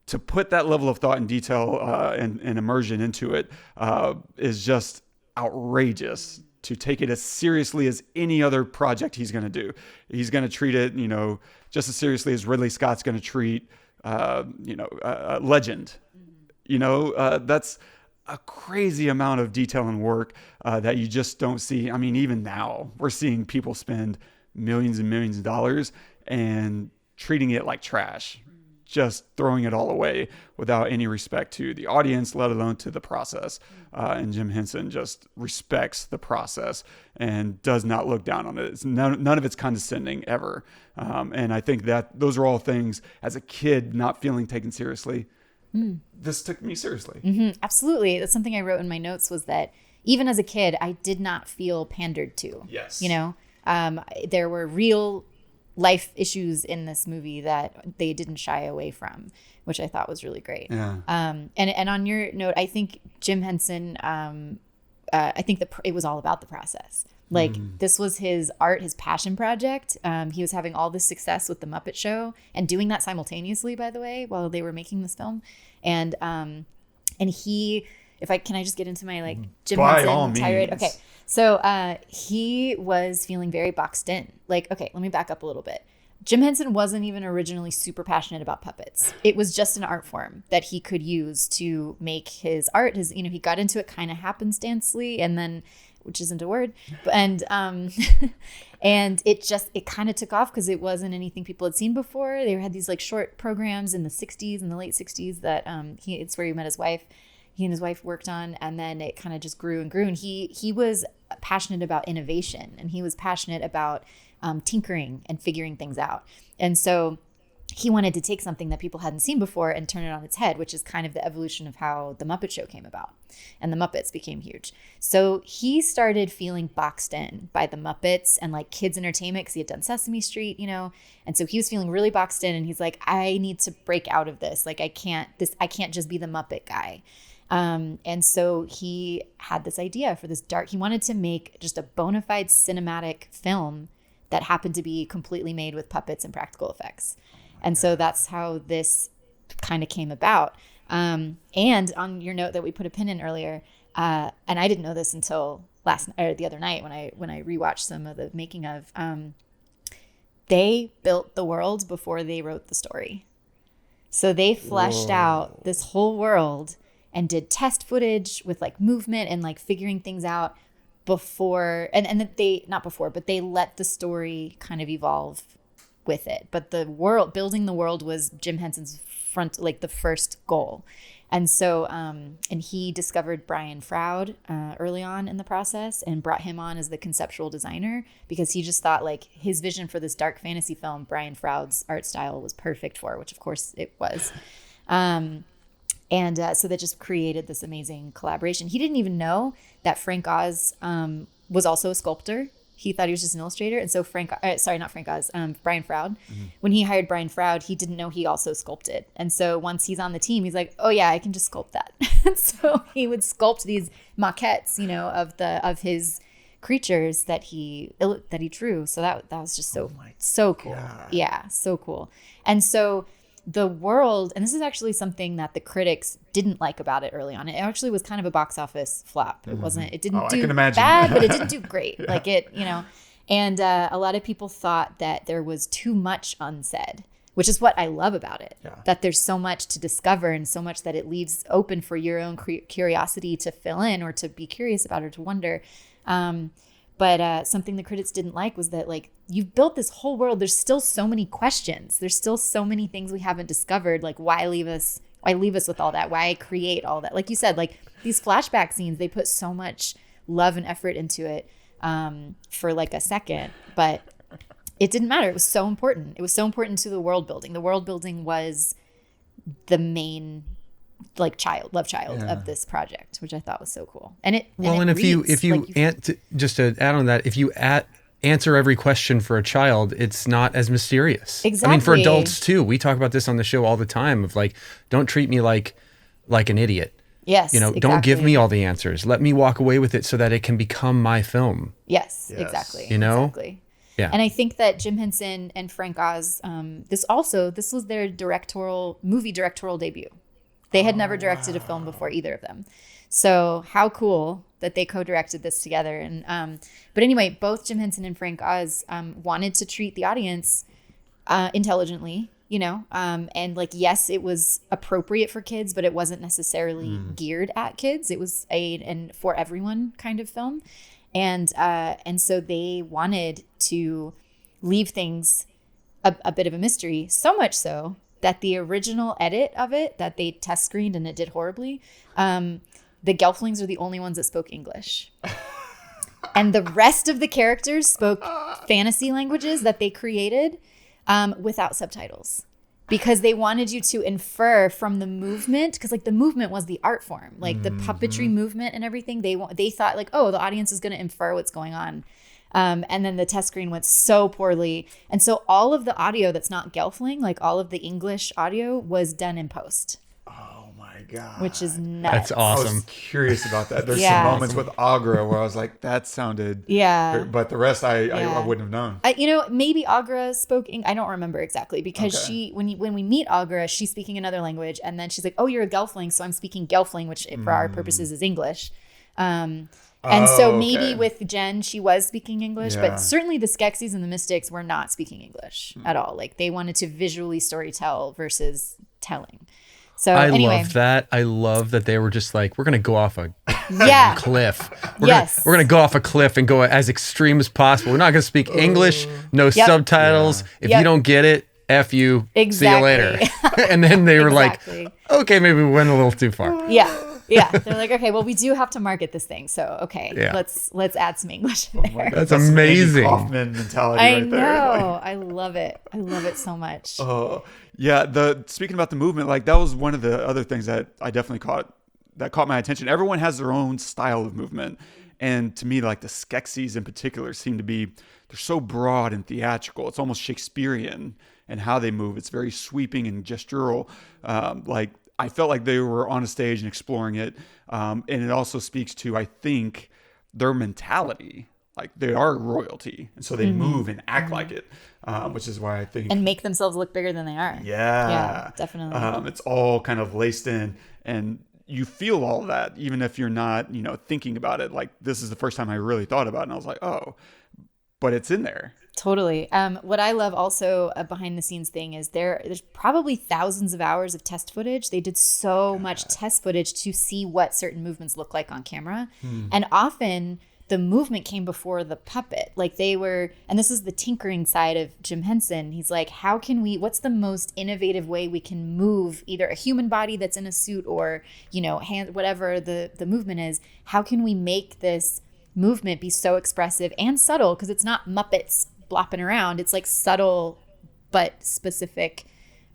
Speaker 2: to put that level of thought and detail and immersion into it is just outrageous. To take it as seriously as any other project he's going to do. He's going to treat it, just as seriously as Ridley Scott's going to treat, Legend. That's a crazy amount of detail and work that you just don't see. I mean, even now we're seeing people spend millions and millions of dollars and treating it like trash, just throwing it all away without any respect to the audience, let alone to the process. And Jim Henson just respects the process and does not look down on it. None of it's condescending ever. And I think that those are all things, as a kid, not feeling taken seriously. This took me seriously.
Speaker 4: Absolutely. That's something I wrote in my notes, was that even as a kid, I did not feel pandered to.
Speaker 2: Yes.
Speaker 4: There were real life issues in this movie that they didn't shy away from, which I thought was really great.
Speaker 2: Yeah.
Speaker 4: And on your note, I think Jim Henson, I think it was all about the process. Like, this was his art, his passion project. He was having all this success with the Muppet Show and doing that simultaneously, by the way, while they were making this film. And he, can I just get into my Jim
Speaker 2: By all
Speaker 4: Henson tirade?
Speaker 2: means.
Speaker 4: Okay. So he was feeling very boxed in. Let me back up a little bit. Jim Henson wasn't even originally super passionate about puppets. It was just an art form that he could use to make his art. He got into it kind of happenstancely, and then, which isn't a word, and and it kind of took off because it wasn't anything people had seen before. They had these short programs in the late 60s that it's where he met his wife. He and his wife worked on, and then it kind of just grew and grew. And he was passionate about innovation, and he was passionate about tinkering and figuring things out. And so he wanted to take something that people hadn't seen before and turn it on its head, which is kind of the evolution of how the Muppet Show came about, and the Muppets became huge. So he started feeling boxed in by the Muppets and kids entertainment, because he had done Sesame Street, and so he was feeling really boxed in, and he's like, I need to break out of this. I can't just be the Muppet guy. And so he had this idea for this he wanted to make just a bona fide cinematic film that happened to be completely made with puppets and practical effects. And so that's how this kind of came about. And on your note that we put a pin in earlier, and I didn't know this until the other night when I rewatched some of the making of, they built the world before they wrote the story. So they fleshed out this whole world and did test footage with movement and figuring things out before, and that they let the story kind of evolve with it. But building the world was Jim Henson's the first goal. And so, and he discovered Brian Froud early on in the process and brought him on as the conceptual designer, because he just thought his vision for this dark fantasy film, Brian Froud's art style was perfect for, which of course it was. And so that just created this amazing collaboration. He didn't even know that Frank Oz was also a sculptor. He thought he was just an illustrator. And so Brian Froud, when he hired Brian Froud, he didn't know he also sculpted. And so once he's on the team, he's like, oh yeah, I can just sculpt that. And so he would sculpt these maquettes, of his creatures that he drew. So that was just so cool.
Speaker 2: God.
Speaker 4: Yeah, so cool. And so the world, and this is actually something that the critics didn't like about it early on. It actually was kind of a box office flop. It wasn't, it didn't do bad, but it didn't do great. Yeah. Like it, you know, and a lot of people thought that there was too much unsaid, which is what I love about it. Yeah. That there's so much to discover and so much that it leaves open for your own curiosity to fill in or to be curious about or to wonder. But something the critics didn't like was that, like, you've built this whole world. There's still so many questions. There's still so many things we haven't discovered. Like, why leave us with all that? Why create all that? Like you said, like these flashback scenes, they put so much love and effort into it for like a second, but it didn't matter. It was so important. It was so important to the world building. The world building was the main love child of this project, which I thought was so cool. And if you just to add on that, if you
Speaker 3: answer every question for a child, it's not as mysterious.
Speaker 4: Exactly.
Speaker 3: I mean, for adults too, we talk about this on the show all the time of like, don't treat me like an idiot.
Speaker 4: Yes.
Speaker 3: You know, don't give me all the answers. Let me walk away with it so that it can become my film.
Speaker 4: Yes. Exactly.
Speaker 3: You know?
Speaker 4: Exactly.
Speaker 3: Yeah.
Speaker 4: And I think that Jim Henson and Frank Oz, this was their movie directorial debut. They had never directed a film before, either of them. So how cool that they co-directed this together. And but anyway, both Jim Henson and Frank Oz wanted to treat the audience intelligently, you know, and like, yes, it was appropriate for kids, but it wasn't necessarily geared at kids. It was and for everyone kind of film. And so they wanted to leave things a bit of a mystery, so much so that the original edit of it that they test screened and it did horribly, the Gelflings are the only ones that spoke English. And the rest of the characters spoke fantasy languages that they created without subtitles. Because they wanted you to infer from the movement, because like the movement was the art form, like the puppetry movement and everything. They thought like, oh, the audience is going to infer what's going on. And then the test screen went so poorly. And so all of the audio that's not Gelfling, like all of the English audio was done in post.
Speaker 2: Oh my God.
Speaker 4: Which is nuts.
Speaker 3: That's awesome.
Speaker 2: I was curious about that. There's some moments with Aughra where I was like, that sounded...
Speaker 4: Yeah.
Speaker 2: But the rest I wouldn't have known.
Speaker 4: Maybe Aughra spoke... I don't remember exactly because when we meet Aughra, she's speaking another language. And then she's like, oh, you're a Gelfling. So I'm speaking Gelfling, which for our purposes is English. And so maybe with Jen, she was speaking English, but certainly the Skeksis and the Mystics were not speaking English at all. Like they wanted to visually storytell versus telling. So anyway.
Speaker 3: Love that. I love that they were just like, we're going to go off a cliff. We're going to go off a cliff and go as extreme as possible. We're not going to speak English, no subtitles. If you don't get it, F you, see you later. And then they were like, okay, maybe we went a little too far.
Speaker 4: Yeah, they're like, okay, well, we do have to market this thing, so okay, let's add some English in there.
Speaker 3: That's amazing.
Speaker 2: Kaufman mentality.
Speaker 4: I know, I love it. I love it so much.
Speaker 2: Speaking about the movement, like that was one of the other things that I definitely caught my attention. Everyone has their own style of movement, and to me, like the Skeksis in particular seem to be they're so broad and theatrical. It's almost Shakespearean in how they move. It's very sweeping and gestural, I felt like they were on a stage and exploring it. And it also speaks to, I think, their mentality. Like they are royalty. And so they move and act like it, which is why I think.
Speaker 4: And make themselves look bigger than they are.
Speaker 2: Yeah,
Speaker 4: definitely.
Speaker 2: It's all kind of laced in. And you feel all that, even if you're not, thinking about it. Like this is the first time I really thought about it. And I was like, oh, but it's in there.
Speaker 4: Totally. What I love also behind the scenes thing is there's probably thousands of hours of test footage. They did so much test footage to see what certain movements look like on camera. And often the movement came before the puppet. Like and this is the tinkering side of Jim Henson. He's like, what's the most innovative way we can move either a human body that's in a suit or, hand, whatever the movement is. How can we make this movement be so expressive and subtle? Because it's not Muppets flopping around. It's like subtle but specific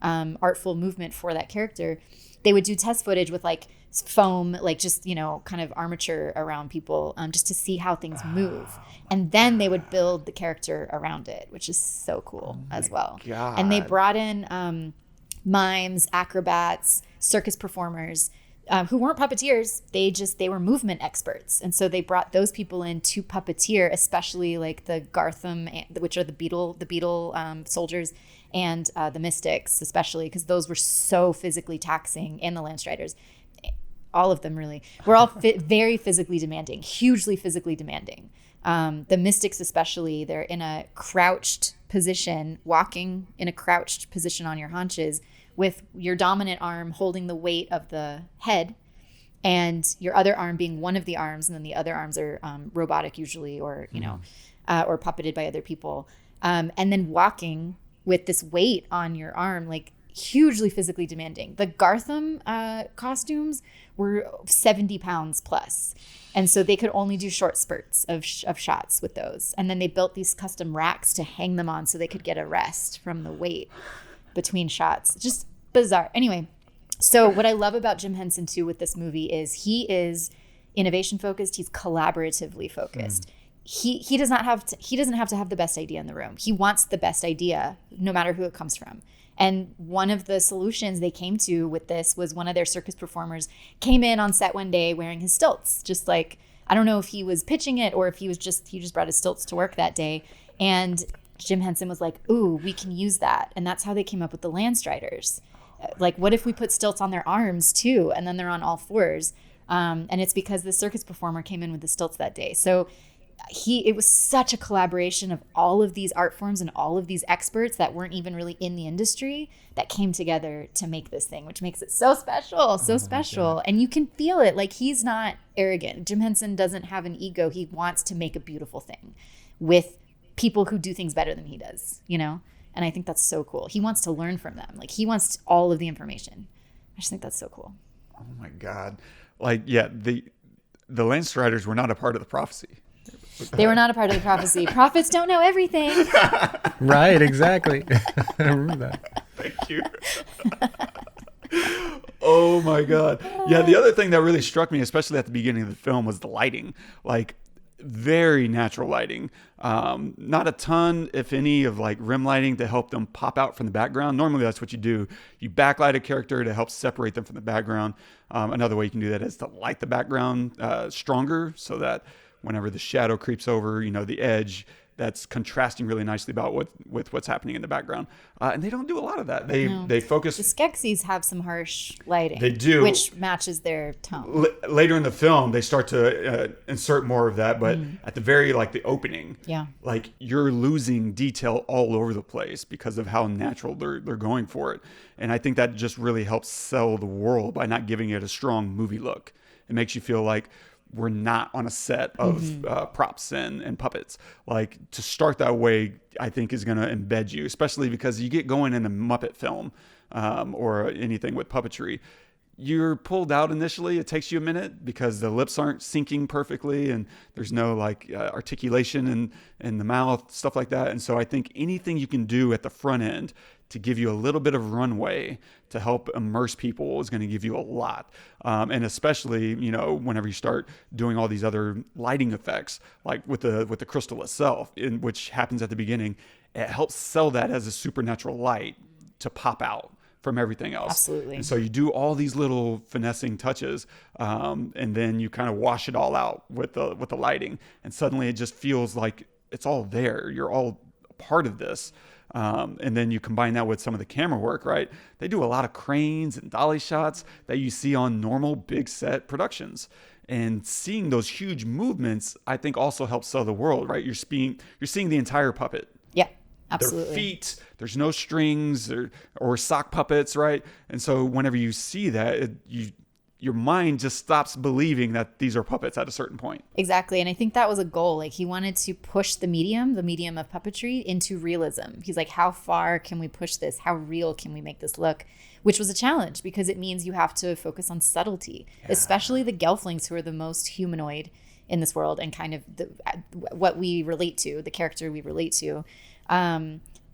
Speaker 4: artful movement for that character. They would do test footage with like foam, like just kind of armature around people, just to see how things move, and then they would build the character around it, which is so cool as well. And they brought in mimes, acrobats, circus performers. who weren't puppeteers. They were movement experts. And so they brought those people in to puppeteer, especially like the Gartham, which are the beetle soldiers, and the Mystics, especially, because those were so physically taxing, and the Landstriders. All of them really were all very physically demanding, hugely physically demanding. The Mystics especially, they're in a crouched position, walking in a crouched position on your haunches, with your dominant arm holding the weight of the head and your other arm being one of the arms, and then the other arms are robotic usually, or or puppeted by other people, and then walking with this weight on your arm, like hugely physically demanding. The Gartham costumes were 70 pounds plus, and so they could only do short spurts of shots with those, and then they built these custom racks to hang them on so they could get a rest from the weight between shots. Just bizarre. Anyway, so what I love about Jim Henson too with this movie is he is innovation focused. He's collaboratively focused. He doesn't have to have the best idea in the room. He wants the best idea, no matter who it comes from. And one of the solutions they came to with this was one of their circus performers came in on set one day wearing his stilts. Just like, I don't know if he was pitching it or if he just brought his stilts to work that day. And Jim Henson was like, ooh, we can use that. And that's how they came up with the Landstriders. Like, what if we put stilts on their arms too? And then they're on all fours. And it's because the circus performer came in with the stilts that day. So it was such a collaboration of all of these art forms and all of these experts that weren't even really in the industry that came together to make this thing, which makes it so special, And you can feel it. Like, he's not arrogant. Jim Henson doesn't have an ego. He wants to make a beautiful thing with people who do things better than he does, And I think that's so cool. He wants to learn from them. Like, he wants all of the information. I just think that's so cool.
Speaker 2: Oh my God. Like, yeah, the Landstriders were not a part of the prophecy.
Speaker 4: They were not a part of the prophecy. Prophets don't know everything.
Speaker 3: Right, exactly. I remember that.
Speaker 2: Thank you. Oh my God. Yeah, the other thing that really struck me, especially at the beginning of the film, was the lighting. Like, very natural lighting. Not a ton, if any, of like rim lighting to help them pop out from the background. Normally that's what you do. You backlight a character to help separate them from the background. Another way you can do that is to light the background stronger, so that whenever the shadow creeps over, the edge, that's contrasting really nicely with what's happening in the background. And they don't do a lot of that. They focus.
Speaker 4: The Skeksis have some harsh lighting.
Speaker 2: They do,
Speaker 4: which matches their tone.
Speaker 2: Later in the film, they start to insert more of that, but at the very, like, the opening, like, you're losing detail all over the place because of how natural they're going for it. And I think that just really helps sell the world by not giving it a strong movie look. It makes you feel like we're not on a set of props and puppets. Like, to start that way, I think is going to embed you, especially because you get going in a Muppet film or anything with puppetry. You're pulled out initially. It takes you a minute because the lips aren't syncing perfectly and there's no like articulation in the mouth, stuff like that. And so I think anything you can do at the front end to give you a little bit of runway to help immerse people is going to give you a lot. And especially, whenever you start doing all these other lighting effects, like with the crystal itself, which happens at the beginning, it helps sell that as a supernatural light to pop out from everything else.
Speaker 4: Absolutely.
Speaker 2: And so you do all these little finessing touches, and then you kind of wash it all out with the lighting, and suddenly it just feels like it's all there. You're all a part of this. And then you combine that with some of the camera work, right? They do a lot of cranes and dolly shots that you see on normal big set productions. And seeing those huge movements, I think, also helps sell the world, right? You're seeing the entire puppet.
Speaker 4: Yeah, absolutely.
Speaker 2: Their feet, there's no strings or sock puppets, right? And so whenever you see that, your mind just stops believing that these are puppets at a certain point.
Speaker 4: Exactly. And I think that was a goal. Like, he wanted to push the medium of puppetry into realism. He's like, how far can we push this? How real can we make this look? Which was a challenge because it means you have to focus on subtlety, especially the Gelflings, who are the most humanoid in this world and kind of what we relate to, the character we relate to.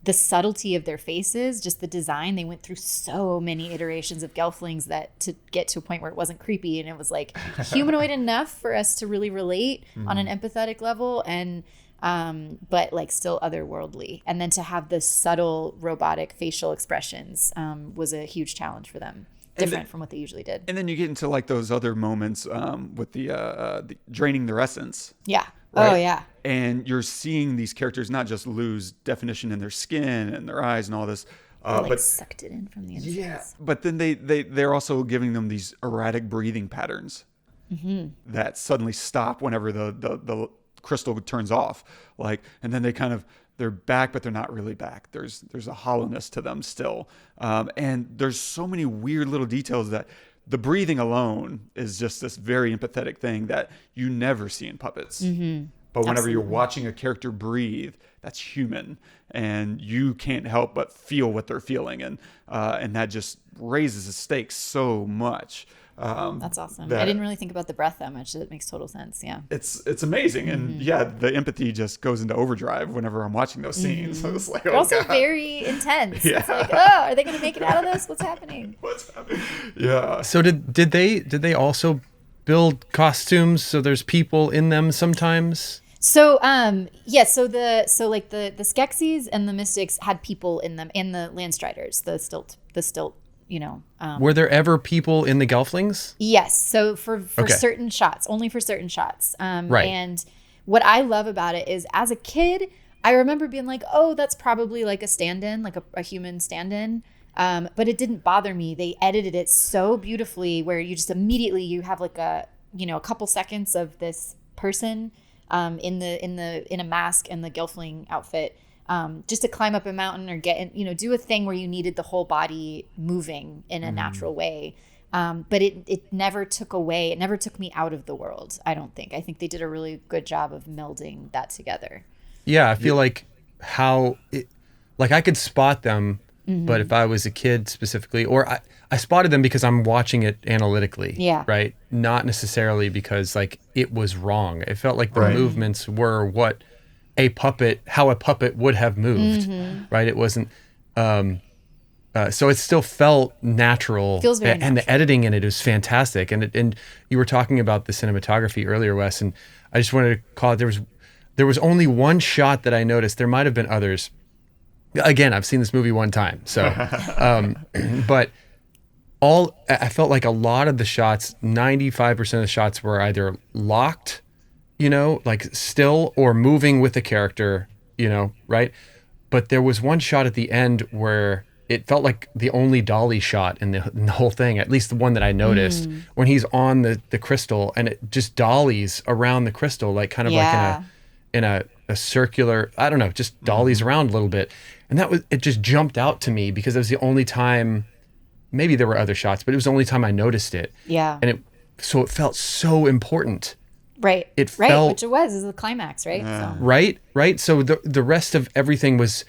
Speaker 4: The subtlety of their faces, just the design, they went through so many iterations of Gelflings that to get to a point where it wasn't creepy and it was like humanoid enough for us to really relate on an empathetic level, and but like still otherworldly. And then to have the subtle robotic facial expressions was a huge challenge for them. different from what they usually did.
Speaker 2: And then you get into like those other moments with the draining their essence.
Speaker 4: Yeah.
Speaker 2: Right?
Speaker 4: Oh yeah.
Speaker 2: And you're seeing these characters not just lose definition in their skin and their eyes and all this,
Speaker 4: but sucked it in from the inside.
Speaker 2: Yeah. But then they're also giving them these erratic breathing patterns that suddenly stop whenever the crystal turns off. And then they're back, but they're not really back. There's a hollowness to them still. And there's so many weird little details that the breathing alone is just this very empathetic thing that you never see in puppets. But whenever you're watching a character breathe, that's human, and you can't help but feel what they're feeling, and that just raises the stakes so much.
Speaker 4: That's awesome. I didn't really think about the breath that much. It makes total sense. Yeah.
Speaker 2: It's amazing. And the empathy just goes into overdrive whenever I'm watching those scenes. So it's like,
Speaker 4: They're also very intense.
Speaker 2: Yeah.
Speaker 4: It's like, oh, are they going to make it out of this? What's happening?
Speaker 2: Yeah.
Speaker 3: So did they also build costumes so there's people in them sometimes?
Speaker 4: So so the Skeksis and the Mystics had people in them, and the Landstriders, the stilt,
Speaker 3: Were there ever people in the Gelflings?
Speaker 4: Yes. So for
Speaker 3: Okay.
Speaker 4: certain shots, only for certain shots.
Speaker 3: Right.
Speaker 4: And what I love about it is, as a kid, I remember being like, oh, that's probably like a stand-in, like a human stand-in. But it didn't bother me. They edited it so beautifully where you just immediately, you have like a couple seconds of this person in a mask and the Gelfling outfit, just to climb up a mountain or do a thing where you needed the whole body moving in a natural way. But it never took away, it never took me out of the world, I don't think. I think they did a really good job of melding that together.
Speaker 3: Yeah, I feel like I could spot them, but if I was a kid specifically, or I spotted them because I'm watching it analytically, right? Not necessarily because it was wrong. It felt like the movements were how a puppet would have moved, right? It wasn't, so it still felt natural.
Speaker 4: Feels very
Speaker 3: and the editing in it is fantastic. And you were talking about the cinematography earlier, Wes, and I just wanted to call it, there was only one shot that I noticed. There might have been others. Again, I've seen this movie one time, so, but I felt like a lot of the shots, 95% of the shots were either locked, still, or moving with the character, right? But there was one shot at the end where it felt like the only dolly shot in the whole thing, at least the one that I noticed, when he's on the crystal and it just dollies around the crystal, like in a circular, I don't know, just dollies around a little bit. And it just jumped out to me because it was the only time, maybe there were other shots, but it was the only time I noticed it.
Speaker 4: Yeah.
Speaker 3: And it felt so important.
Speaker 4: Right.
Speaker 3: It felt,
Speaker 4: which it was, is the climax, right? So.
Speaker 3: Right. So the rest of everything was,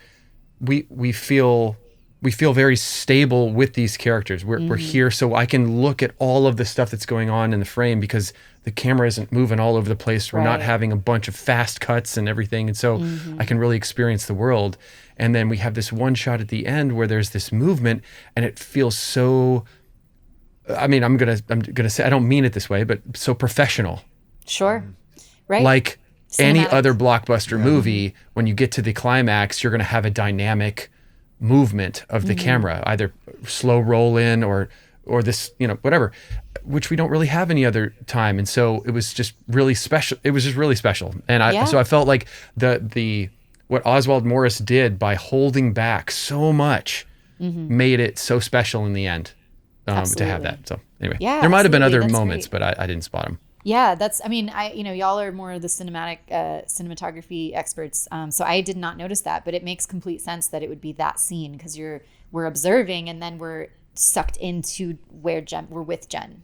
Speaker 3: we feel very stable with these characters. We're here so I can look at all of the stuff that's going on in the frame because the camera isn't moving all over the place. We're not having a bunch of fast cuts and everything. And so I can really experience the world. And then we have this one shot at the end where there's this movement and it feels so, I mean, I'm going to say, I don't mean it this way, but so professional.
Speaker 4: Sure. Right.
Speaker 3: Like any
Speaker 4: Cinematic.
Speaker 3: other blockbuster movie, when you get to the climax, you're going to have a dynamic movement of the camera, either slow roll in or this, whatever, which we don't really have any other time. And so it was just really special. It was just really special. And so I felt like what Oswald Morris did by holding back so much made it so special in the end to have that. So anyway, there might have been other moments, but I didn't spot them.
Speaker 4: Yeah, y'all are more of the cinematography experts. So I did not notice that, but it makes complete sense that it would be that scene because we're observing and then we're sucked into where we're with Jen,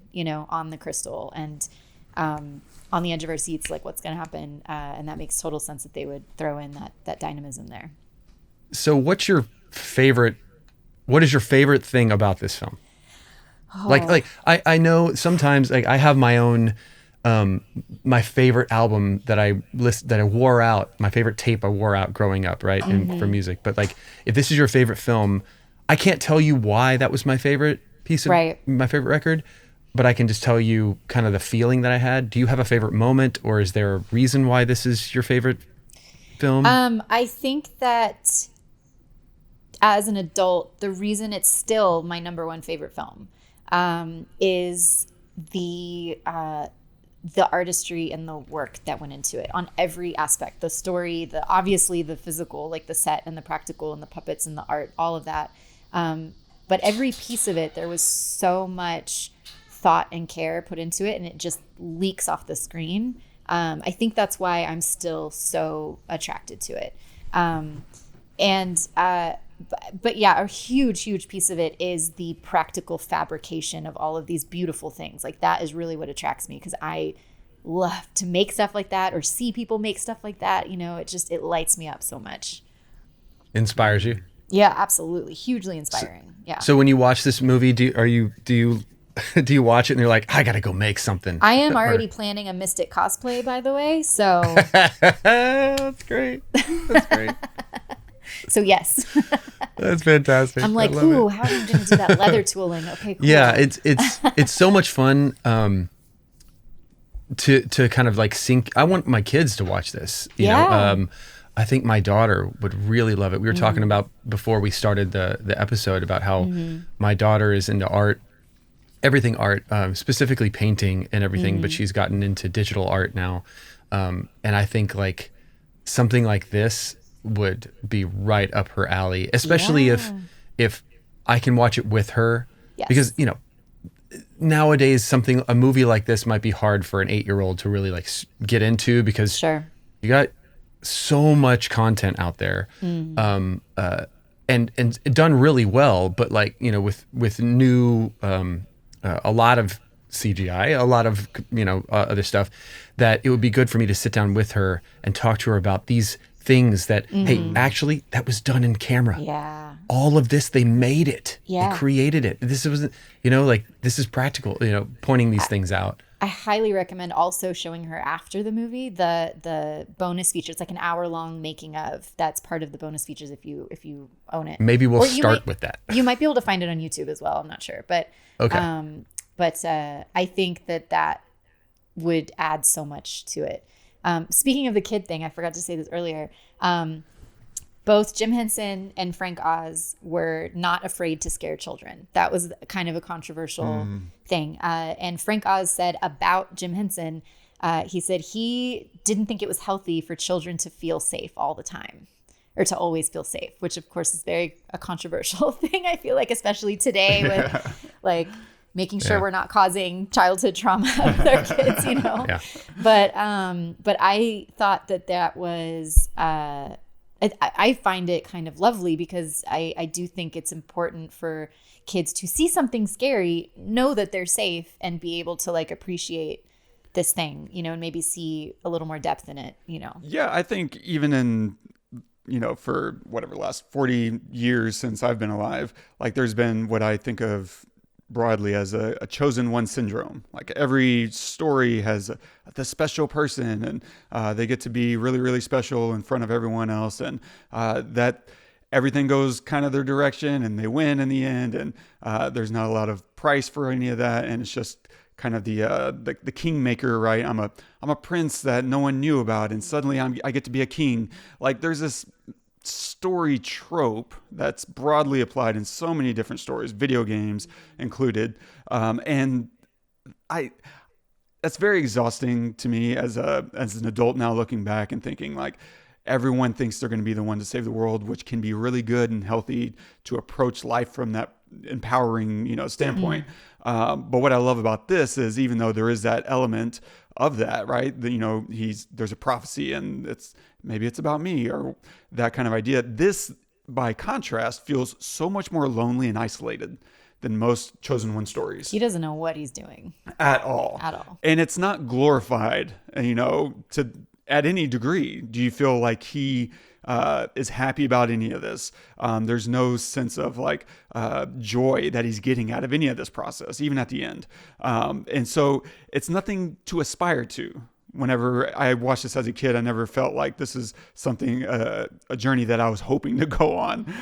Speaker 4: on the crystal and on the edge of our seats, like what's going to happen. And that makes total sense that they would throw in that dynamism there.
Speaker 3: So what is your favorite thing about this film? Like I know sometimes I have my own, my favorite album that I wore out, my favorite tape I wore out growing up, right? For music. But if this is your favorite film, I can't tell you why that was my favorite piece of my favorite record, but I can just tell you kind of the feeling that I had. Do you have a favorite moment, or is there a reason why this is your favorite film?
Speaker 4: I think that as an adult, the reason it's still my number one favorite film is the artistry and the work that went into it on every aspect, the story, obviously the physical, like the set and the practical and the puppets and the art, all of that. But every piece of it, there was so much thought and care put into it, and it just leaks off the screen. I think that's why I'm still so attracted to it. But yeah, a huge piece of it is the practical fabrication of all of these beautiful things. Like that is really what attracts me, because I love to make stuff like that or see people make stuff like that. It lights me up so much.
Speaker 3: Inspires you?
Speaker 4: Yeah, absolutely. Hugely inspiring. Yeah.
Speaker 3: So when you watch this movie, do you watch it and you're like, I gotta go make something?
Speaker 4: I am already planning a Mystic cosplay, by the way. So
Speaker 3: that's great. That's great.
Speaker 4: So yes.
Speaker 3: That's fantastic.
Speaker 4: I'm like, ooh, how are you going to do that leather tooling? Okay, cool.
Speaker 3: Yeah, it's so much fun to kind of like sync. I want my kids to watch this. You know, I think my daughter would really love it. We were talking about before we started the episode about how my daughter is into art, everything art, specifically painting and everything, but she's gotten into digital art now. And I think like something like this would be right up her alley, especially if I can watch it with her.
Speaker 4: Yes.
Speaker 3: Because, you know, nowadays a movie like this might be hard for an 8-year-old to really like get into, because you got so much content out there, and done really well, but like, you know, with new a lot of CGI, a lot of, you know, other stuff, that it would be good for me to sit down with her and talk to her about these things that, hey, actually that was done in camera.
Speaker 4: Yeah.
Speaker 3: All of this, they made it.
Speaker 4: Yeah.
Speaker 3: They created it. This was, you know, like this is practical, you know, pointing these things out.
Speaker 4: I highly recommend also showing her after the movie the bonus features, like an hour-long making of. That's part of the bonus features if you own it.
Speaker 3: Maybe we'll start with that.
Speaker 4: You might be able to find it on YouTube as well. I'm not sure, but
Speaker 3: okay.
Speaker 4: But I think that would add so much to it. Speaking of the kid thing, I forgot to say this earlier. Both Jim Henson and Frank Oz were not afraid to scare children. That was kind of a controversial thing. And Frank Oz said about Jim Henson, he said he didn't think it was healthy for children to feel safe all the time, or to always feel safe, which of course is a controversial thing. I feel like, especially today with like making sure we're not causing childhood trauma with our kids, you know?
Speaker 3: Yeah.
Speaker 4: But I thought that was, I find it kind of lovely, because I do think it's important for kids to see something scary, know that they're safe, and be able to like appreciate this thing, you know, and maybe see a little more depth in it, you know?
Speaker 2: Yeah, I think even in, you know, for whatever, last 40 years since I've been alive, like there's been what I think of broadly as a chosen one syndrome. Like every story has the special person, and they get to be really, really special in front of everyone else. And that everything goes kind of their direction and they win in the end. And there's not a lot of price for any of that. And it's just kind of the kingmaker, right? I'm a prince that no one knew about, and suddenly I get to be a king. Like there's this story trope that's broadly applied in so many different stories, video games included, and that's very exhausting to me as an adult now, looking back and thinking like everyone thinks they're going to be the one to save the world, which can be really good and healthy to approach life from that empowering, you know, standpoint. But what I love about this is, even though there is that element of that, right? You know, there's a prophecy, and maybe it's about me, or that kind of idea. This, by contrast, feels so much more lonely and isolated than most chosen one stories.
Speaker 4: He doesn't know what he's doing
Speaker 2: at all. And it's not glorified, you know, at any degree. Do you feel like he is happy about any of this? There's no sense of like joy that he's getting out of any of this process, even at the end. And so it's nothing to aspire to. Whenever I watched this as a kid, I never felt like this is something, a journey that I was hoping to go on.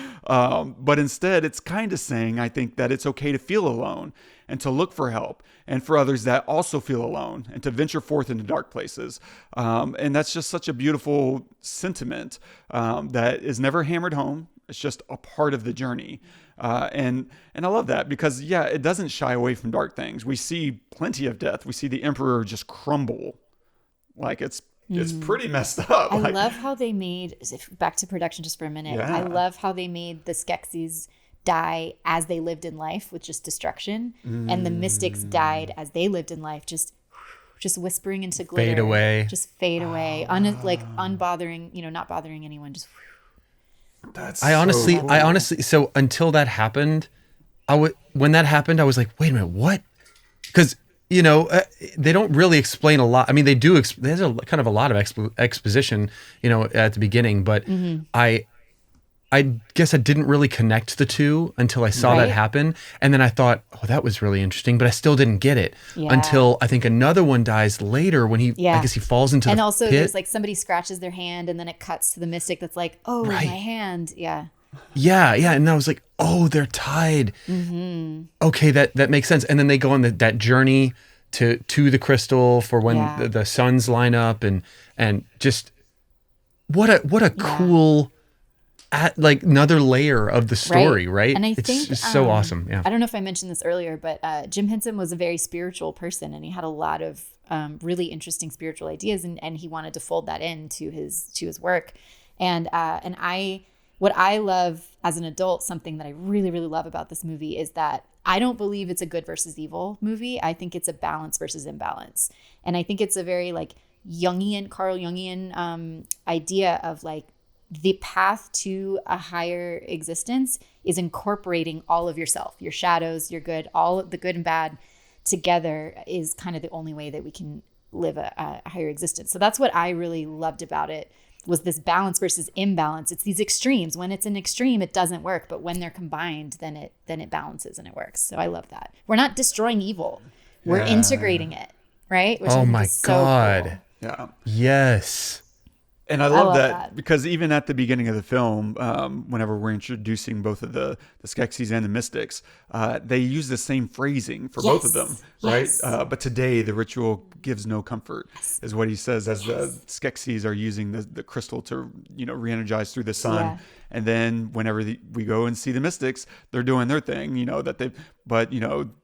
Speaker 2: But instead, it's kind of saying, I think, that it's okay to feel alone and to look for help, and for others that also feel alone, and to venture forth into dark places. And that's just such a beautiful sentiment that is never hammered home. It's just a part of the journey. And I love that because, yeah, it doesn't shy away from dark things. We see plenty of death. We see the Emperor just crumble. Like it's pretty messed up.
Speaker 4: I love how they made, back to production just for a minute.
Speaker 2: Yeah.
Speaker 4: I love how they made the Skeksis die as they lived in life with just destruction. And the Mystics died as they lived in life, just whispering into glitter.
Speaker 3: Fade away.
Speaker 4: Just fade away. Unbothering, not bothering anyone. Just
Speaker 3: I honestly, so until that happened, when that happened, I was like, wait a minute, what? Because, they don't really explain a lot. I mean, they do, there's a kind of a lot of exposition, at the beginning, but I guess I didn't really connect the two until I saw that happen. And then I thought, oh, that was really interesting, but I still didn't get it until I think another one dies later when I guess he falls into the pit.
Speaker 4: And also there's like somebody scratches their hand and then it cuts to the Mystic that's like, oh, my hand. Yeah.
Speaker 3: Yeah. And I was like, oh, they're tied. Okay, that makes sense. And then they go on that journey to the crystal for when the suns line up and just what a cool another layer of the story, right?
Speaker 4: And I
Speaker 3: it's
Speaker 4: think
Speaker 3: just so awesome. Yeah.
Speaker 4: I don't know if I mentioned this earlier, but Jim Henson was a very spiritual person and he had a lot of really interesting spiritual ideas and he wanted to fold that into his work. And what I love as an adult, something that I really, really love about this movie is that I don't believe it's a good versus evil movie. I think it's a balance versus imbalance. And I think it's a very Carl Jungian idea of the path to a higher existence is incorporating all of yourself, your shadows, your good, all of the good and bad together is kind of the only way that we can live a higher existence. So that's what I really loved about it was this balance versus imbalance. It's these extremes. When it's an extreme, it doesn't work, but when they're combined, then it balances and it works. So I love that. We're not destroying evil. We're integrating it, right? Which
Speaker 3: oh my God.
Speaker 4: So cool.
Speaker 2: Yeah.
Speaker 3: Yes.
Speaker 2: And I love that because even at the beginning of the film, whenever we're introducing both of the Skeksis and the Mystics, they use the same phrasing for both of them, right? But today the ritual gives no comfort, is what he says as the Skeksis are using the crystal to, re-energize through the sun. Yeah. And then whenever we go and see the Mystics, they're doing their thing,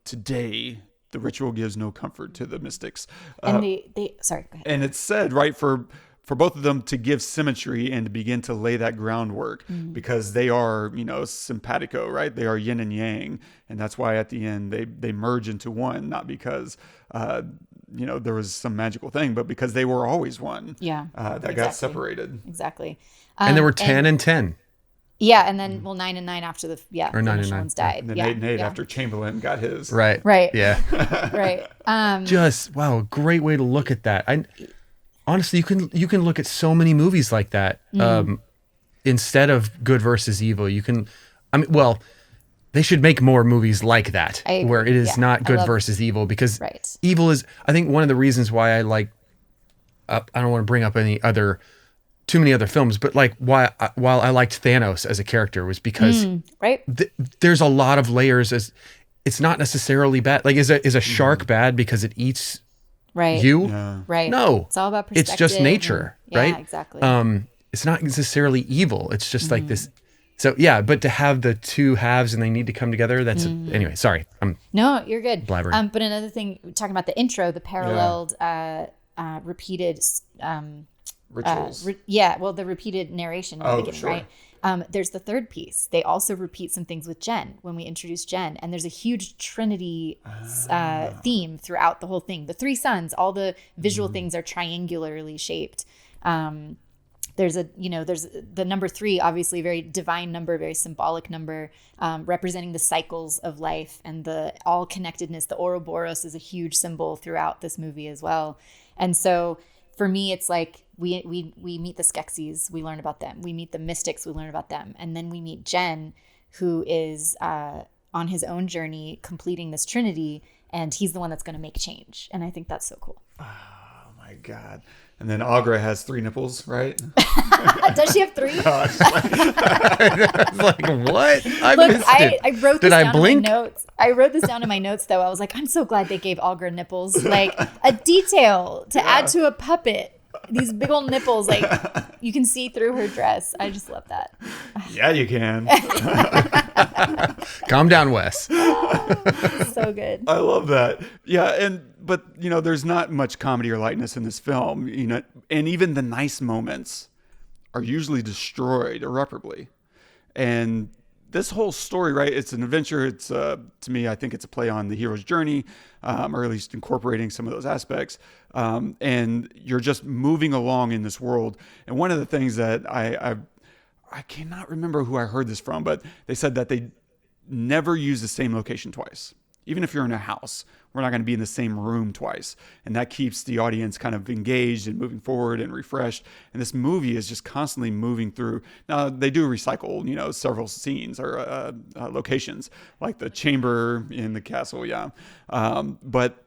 Speaker 2: today the ritual gives no comfort to the Mystics.
Speaker 4: And sorry, go ahead.
Speaker 2: And it's said, right, for both of them to give symmetry and to begin to lay that groundwork because they are, simpatico, right? They are yin and yang. And that's why at the end they merge into one, not because, there was some magical thing, but because they were always one.
Speaker 4: Yeah.
Speaker 2: That got separated.
Speaker 4: Exactly.
Speaker 3: And there were 10 and 10.
Speaker 4: Yeah. And then, 9 and 9 after
Speaker 3: or
Speaker 4: the
Speaker 3: 9 and 9
Speaker 4: ones died.
Speaker 2: And then 8 and 8 after Chamberlain got his.
Speaker 3: Right.
Speaker 4: Yeah. Right.
Speaker 3: Just, wow. Great way to look at that. Honestly, you can look at so many movies like that instead of good versus evil. They should make more movies like that where it is not good versus evil because evil is, I think, one of the reasons why I like. I don't want to bring up too many other films, but while I liked Thanos as a character was because there's a lot of layers. As it's not necessarily bad. Is a shark bad because it eats? You?
Speaker 2: Yeah.
Speaker 4: Right.
Speaker 3: No.
Speaker 4: It's all about perspective.
Speaker 3: It's just nature, right?
Speaker 4: Yeah, exactly.
Speaker 3: It's not necessarily evil. It's just like this. So yeah, but to have the two halves and they need to come together, that's anyway, sorry.
Speaker 4: No, you're good.
Speaker 3: Blabbering.
Speaker 4: But another thing, talking about the intro, the paralleled repeated
Speaker 2: rituals.
Speaker 4: The repeated narration in the beginning, right? There's the third piece. They also repeat some things with Jen when we introduce Jen. And there's a huge Trinity theme throughout the whole thing. The three suns, all the visual things are triangularly shaped. There's the number 3, obviously a very divine number, very symbolic number, representing the cycles of life and the all connectedness. The Ouroboros is a huge symbol throughout this movie as well. And so for me, it's we meet the Skeksis, we learn about them. We meet the Mystics, we learn about them. And then we meet Jen, who is on his own journey, completing this Trinity, and he's the one that's going to make change. And I think that's so cool.
Speaker 2: Oh my God. And then Aughra has 3 nipples, right?
Speaker 4: Does she have 3?
Speaker 3: I was like, what?
Speaker 4: I wrote this down
Speaker 3: blink?
Speaker 4: in my notes. I wrote this down in my notes, though. I was like, I'm so glad they gave Aughra nipples. A detail to add to a puppet. these big old nipples, like you can see through her dress. I just love that.
Speaker 2: Yeah, you can.
Speaker 3: Calm down, Wes.
Speaker 4: So good.
Speaker 2: I love that. Yeah, but you know, there's not much comedy or lightness in this film, you know, and even the nice moments are usually destroyed irreparably. And this whole story, right? It's an adventure. It's to me, I think it's a play on the hero's journey, or at least incorporating some of those aspects. And you're just moving along in this world. And one of the things that I cannot remember who I heard this from, but they said that they never use the same location twice. Even if you're in a house, we're not going to be in the same room twice. And that keeps the audience kind of engaged and moving forward and refreshed. And this movie is just constantly moving through. Now, they do recycle, you know, several scenes or locations, like the chamber in the castle, yeah. But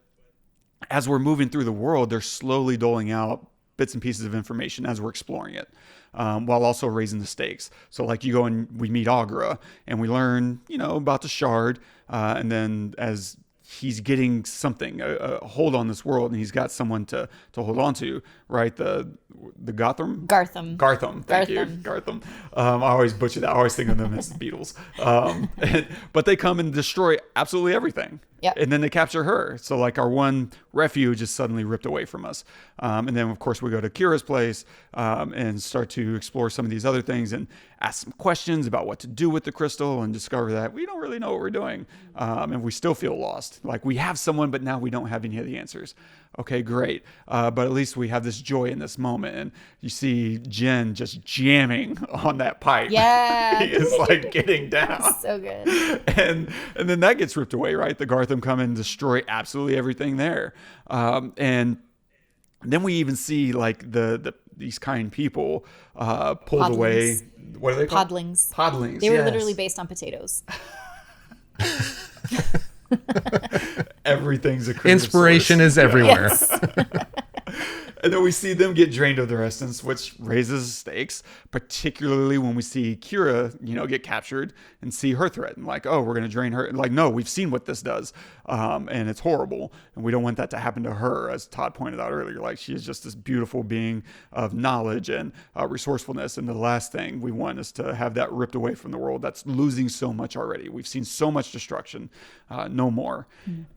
Speaker 2: as we're moving through the world, they're slowly doling out bits and pieces of information as we're exploring it, while also raising the stakes. So like you go and we meet Aughra and we learn, you know, about the shard. And then as he's getting something, a hold on this world, and he's got someone to hold on to, right? The Gartham? Gartham. Thank you. Gartham. I always butcher that. I always think of them as the Beatles. But they come and destroy absolutely everything.
Speaker 4: Yep.
Speaker 2: And then they capture her. So like our one refuge is suddenly ripped away from us. And then of course we go to Kira's place and start to explore some of these other things and ask some questions about what to do with the crystal, and discover that we don't really know what we're doing. And we still feel lost. Like we have someone, but now we don't have any of the answers. Okay, great. But at least we have this joy in this moment. And you see Jen just jamming on that pipe.
Speaker 4: Yeah.
Speaker 2: He is like getting down.
Speaker 4: So good.
Speaker 2: And then that gets ripped away, right? The Gartham come and destroy absolutely everything there. And then we even see like these kind people pulled away. What are they called?
Speaker 4: Podlings.
Speaker 2: Podlings.
Speaker 4: They were
Speaker 2: yes.
Speaker 4: literally based on potatoes.
Speaker 2: Everything's a creative
Speaker 3: Inspiration
Speaker 2: source.
Speaker 3: is everywhere.
Speaker 4: Yes.
Speaker 2: And then we see them get drained of their essence, which raises stakes, particularly when we see Kira, you know, get captured and see her threatened. Like, oh, we're going to drain her. Like, no, we've seen what this does. And it's horrible. And we don't want that to happen to her, as Todd pointed out earlier. Like, she is just this beautiful being of knowledge and resourcefulness. And the last thing we want is to have that ripped away from the world that's losing so much already. We've seen so much destruction, no more.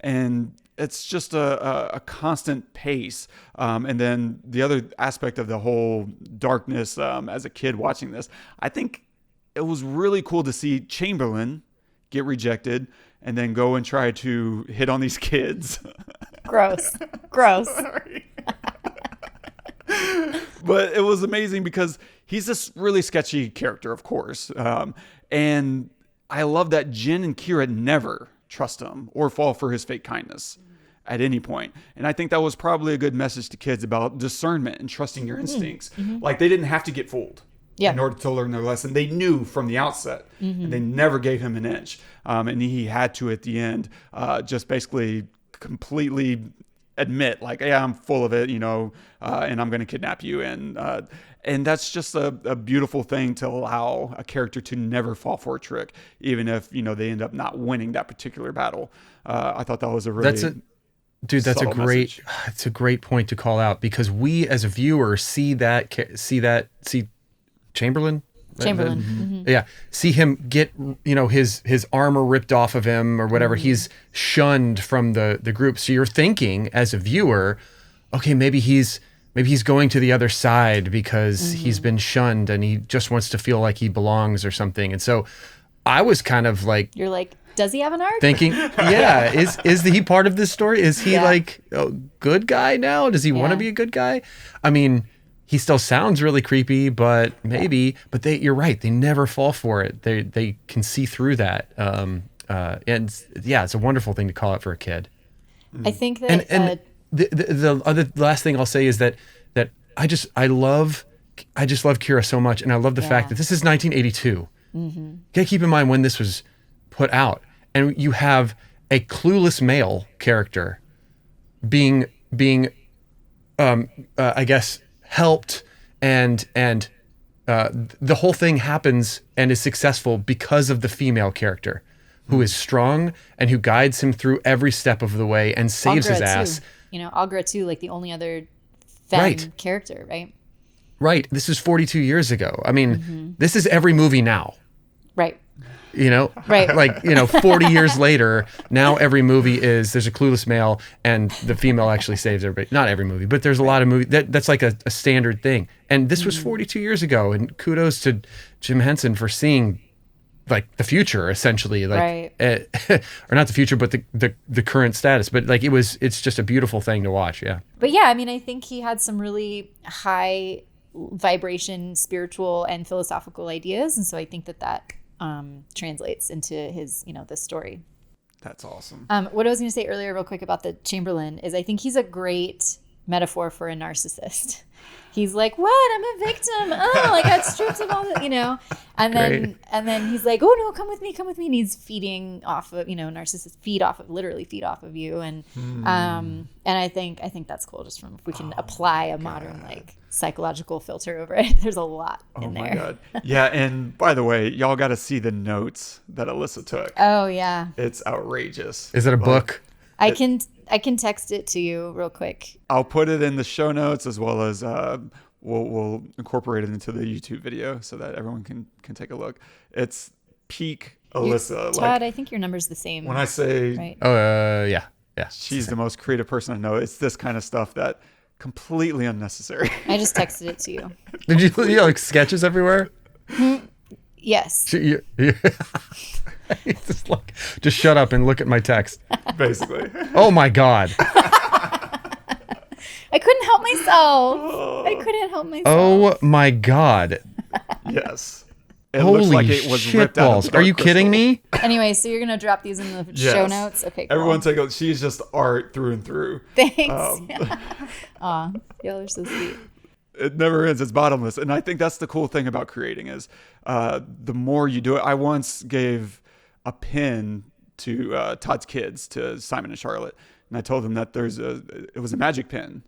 Speaker 2: And it's just a constant pace. And then the other aspect of the whole darkness, as a kid watching this, I think it was really cool to see Chamberlain get rejected and then go and try to hit on these kids.
Speaker 4: Gross.
Speaker 2: But it was amazing because he's this really sketchy character, of course. And I love that Jen and Kira never trust him or fall for his fake kindness at any point. And I think that was probably a good message to kids about discernment and trusting your instincts. Like they didn't have to get fooled in order to learn their lesson. They knew from the outset, and they never gave him an inch. And he had to, at the end, just basically completely admit, like, yeah, I'm full of it, you know, and I'm going to kidnap you. And that's just a beautiful thing to allow a character to never fall for a trick, even if, you know, they end up not winning that particular battle. I thought that was a really
Speaker 3: that's a great
Speaker 2: message.
Speaker 3: it's a great point to call out, because we as a viewer see Chamberlain. Yeah, see him get, you know, his armor ripped off of him or whatever. He's shunned from the group. So you're thinking as a viewer, okay, maybe he's going to the other side because he's been shunned and he just wants to feel like he belongs or something. And so I was kind of like,
Speaker 4: You're like, does he have an arc?
Speaker 3: thinking, yeah, is he part of this story? Is he like a good guy now? Does he want to be a good guy? I mean, he still sounds really creepy, but maybe. But you're right. They never fall for it. They can see through that. And yeah, it's a wonderful thing to call out for a kid.
Speaker 4: I think that
Speaker 3: the last thing I'll say is that I just love Kira so much, and I love the fact that this is 1982. You gotta keep in mind when this was put out, and you have a clueless male character being I guess helped, and the whole thing happens and is successful because of the female character who is strong and who guides him through every step of the way and saves his ass.
Speaker 4: Too. You know, Aughra too, like the only other femme character, right?
Speaker 3: Right. This is 42 years ago. I mean, this is every movie now.
Speaker 4: Right.
Speaker 3: Right. Like, 40 years later, now every movie is there's a clueless male and the female actually saves everybody. Not every movie, but there's a lot of movies that's like a standard thing. And this was 42 years ago. And kudos to Jim Henson for seeing like the future, essentially, like, or not the future, but the current status. But like it's just a beautiful thing to watch. Yeah.
Speaker 4: But yeah, I mean, I think he had some really high vibration, spiritual and philosophical ideas. And so I think that translates into his, this story.
Speaker 2: That's awesome.
Speaker 4: What I was going to say earlier real quick about the Chamberlain is I think he's a great metaphor for a narcissist. He's like, what? I'm a victim. Oh, I got stripped of all the, and then he's like, oh no, come with me. And he's feeding off of, narcissists literally feed off of you. And I think that's cool. Just from if we can apply a modern like psychological filter over it. There's a lot in there. Oh my God.
Speaker 2: Yeah. And by the way, y'all got to see the notes that Elissa took.
Speaker 4: Oh yeah.
Speaker 2: It's outrageous.
Speaker 3: Is it a book?
Speaker 4: I can text it to you real quick.
Speaker 2: I'll put it in the show notes as well as we'll incorporate it into the YouTube video so that everyone can take a look. It's peak Elissa.
Speaker 4: Todd, I think your number's the same.
Speaker 2: When I say,
Speaker 4: right?
Speaker 3: Yeah.
Speaker 2: She's the most creative person I know. It's this kind of stuff that completely unnecessary.
Speaker 4: I just texted it to you.
Speaker 3: Did you like sketches everywhere?
Speaker 4: Yes.
Speaker 3: Just shut up and look at my text.
Speaker 2: Basically.
Speaker 3: Oh my God.
Speaker 4: I couldn't help myself.
Speaker 3: Oh my God.
Speaker 2: Yes. It
Speaker 3: Holy
Speaker 2: looks like it was ripped out of
Speaker 3: Are you kidding me?
Speaker 4: Anyway, so you're going to drop these in the show notes? Okay, cool.
Speaker 2: Everyone take a look. She's just art through and through.
Speaker 4: Thanks. Aw, y'all are so sweet.
Speaker 2: It never ends. It's bottomless. And I think that's the cool thing about creating is the more you do it. I once gave a pen to Todd's kids, to Simon and Charlotte. And I told them that it was a magic pen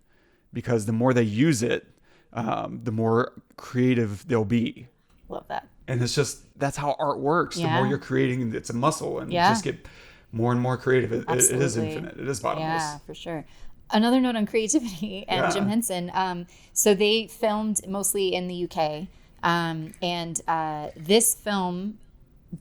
Speaker 2: because the more they use it, the more creative they'll be.
Speaker 4: Love that.
Speaker 2: And it's just, that's how art works.
Speaker 4: Yeah.
Speaker 2: The more you're creating, it's a muscle and you just get more and more creative. It is infinite. It is bottomless.
Speaker 4: Yeah, for sure. Another note on creativity and Jim Henson. So they filmed mostly in the UK. And this film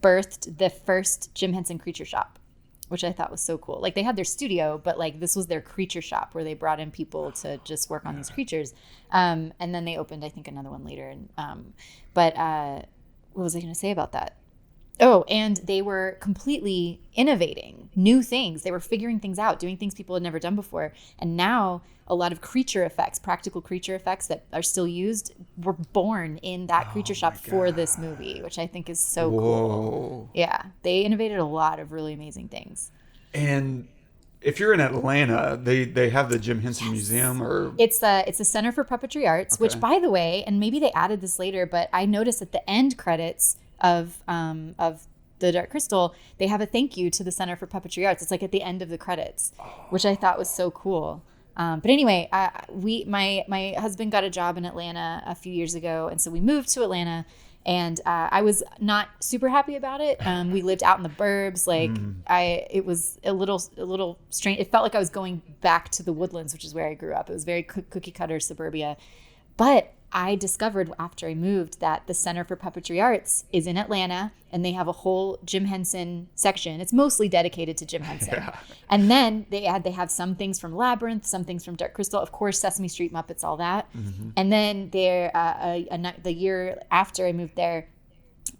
Speaker 4: birthed the first Jim Henson Creature Shop, which I thought was so cool. Like they had their studio, but like this was their creature shop where they brought in people to just work on these creatures. And then they opened, I think, another one later. And what was I going to say about that? Oh, and they were completely innovating new things. They were figuring things out, doing things people had never done before. And now a lot of creature effects, practical creature effects that are still used, were born in that creature shop for this movie, which I think is so cool. Yeah, they innovated a lot of really amazing things.
Speaker 2: And if you're in Atlanta, they have the Jim Henson Museum, or
Speaker 4: it's the Center for Puppetry Arts, which, by the way, and maybe they added this later, but I noticed at the end credits of the Dark Crystal, they have a thank you to the Center for Puppetry Arts. It's like at the end of the credits, which I thought was so cool. But anyway, my husband got a job in Atlanta a few years ago, and so we moved to Atlanta. And I was not super happy about it. We lived out in the burbs. Like it was a little strange. It felt like I was going back to the Woodlands, which is where I grew up. It was very cookie cutter suburbia. But I discovered after I moved that the Center for Puppetry Arts is in Atlanta, and they have a whole Jim Henson section. It's mostly dedicated to Jim Henson. Yeah. And then they have some things from Labyrinth, some things from Dark Crystal, of course, Sesame Street, Muppets, all that. And then the year after I moved there,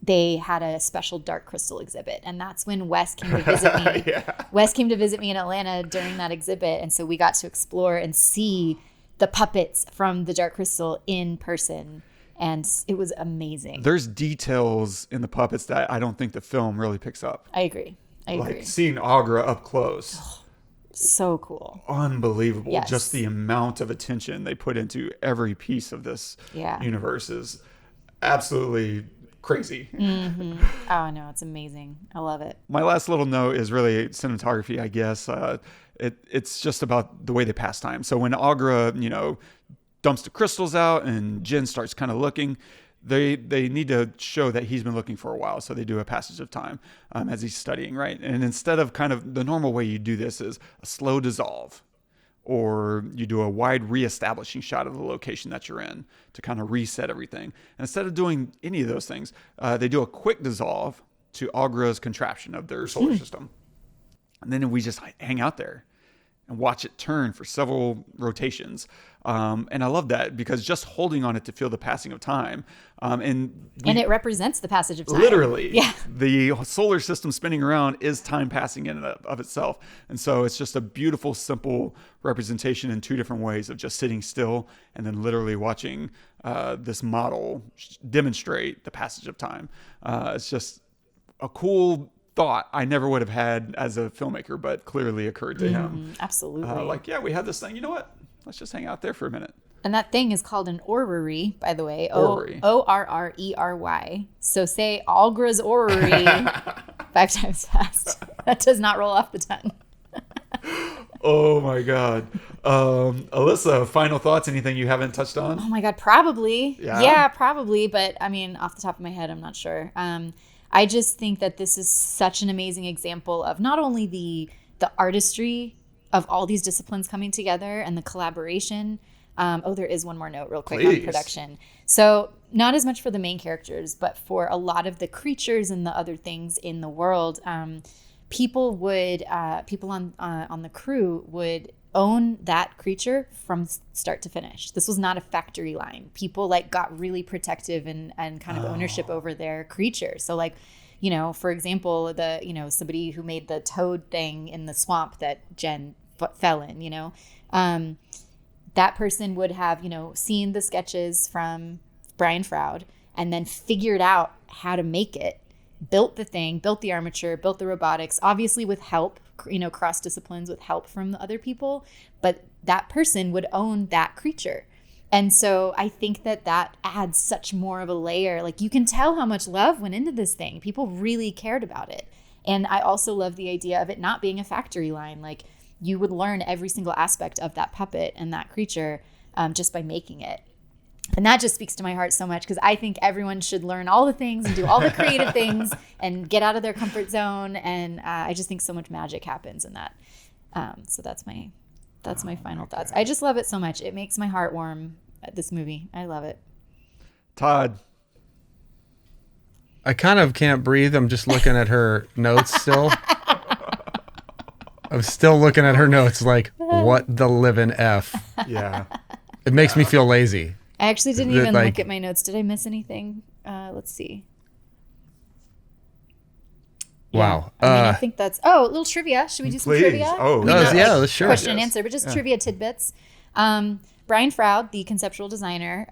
Speaker 4: they had a special Dark Crystal exhibit, and that's when Wes came to visit me. Wes came to visit me in Atlanta during that exhibit, and so we got to explore and see the puppets from the Dark Crystal in person, and it was amazing.
Speaker 2: There's details in the puppets that I don't think the film really picks up.
Speaker 4: I agree.
Speaker 2: Like seeing Aughra up close.
Speaker 4: So cool.
Speaker 2: Unbelievable. Yes. Just the amount of attention they put into every piece of this universe is absolutely crazy.
Speaker 4: Oh no, it's amazing. I love it.
Speaker 2: My last little note is really cinematography, I guess. It's just about the way they pass time. So when Aughra, dumps the crystals out and Jin starts kind of looking, they need to show that he's been looking for a while. So they do a passage of time as he's studying, right? And instead of kind of the normal way you do this is a slow dissolve, or you do a wide reestablishing shot of the location that you're in to kind of reset everything. And instead of doing any of those things, they do a quick dissolve to Aughra's contraption of their solar system. And then we just hang out there and watch it turn for several rotations. And I love that because just holding on it to feel the passing of time. And
Speaker 4: it represents the passage of time.
Speaker 2: Literally.
Speaker 4: Yeah.
Speaker 2: The solar system spinning around is time passing in and of itself. And so it's just a beautiful, simple representation in two different ways of just sitting still and then literally watching this model demonstrate the passage of time. It's just a cool thought I never would have had as a filmmaker, but clearly occurred to him.
Speaker 4: Absolutely.
Speaker 2: We had this thing. You know what? Let's just hang out there for a minute.
Speaker 4: And that thing is called an orrery, by the way.
Speaker 2: Orrery.
Speaker 4: Orrery. So say Aughra's orrery 5 times fast. That does not roll off the tongue.
Speaker 2: Oh my God. Alyssa, final thoughts? Anything you haven't touched on?
Speaker 4: Oh my God, probably. Yeah, probably. But I mean, off the top of my head, I'm not sure. I just think that this is such an amazing example of not only the artistry of all these disciplines coming together and the collaboration. There is one more note real quick on production. So not as much for the main characters, but for a lot of the creatures and the other things in the world, people on the crew would own that creature from start to finish. This was not a factory line. People got really protective and kind of ownership over their creature. So for example, somebody who made the toad thing in the swamp that Jen fell in, that person would have, seen the sketches from Brian Froud and then figured out how to make it, built the thing, built the armature, built the robotics, obviously with help, cross disciplines with help from the other people, but that person would own that creature. And so I think that adds such more of a layer. You can tell how much love went into this thing. People really cared about it. And I also love the idea of it not being a factory line. You would learn every single aspect of that puppet and that creature just by making it. And that just speaks to my heart so much because I think everyone should learn all the things and do all the creative things and get out of their comfort zone. And I just think so much magic happens in that. So that's my final thoughts. I just love it so much. It makes my heart warm, this movie. I love it.
Speaker 2: Todd.
Speaker 3: I kind of can't breathe. I'm just looking at her notes still. I'm still looking at her notes what the living F?
Speaker 2: Yeah.
Speaker 3: It makes me feel lazy.
Speaker 4: I actually didn't even look at my notes. Did I miss anything? Let's see.
Speaker 3: Wow.
Speaker 4: I think that's... a little trivia. Should we do some trivia?
Speaker 2: Oh,
Speaker 3: yeah, sure.
Speaker 4: Question and answer, but just trivia tidbits. Brian Froud, the conceptual designer,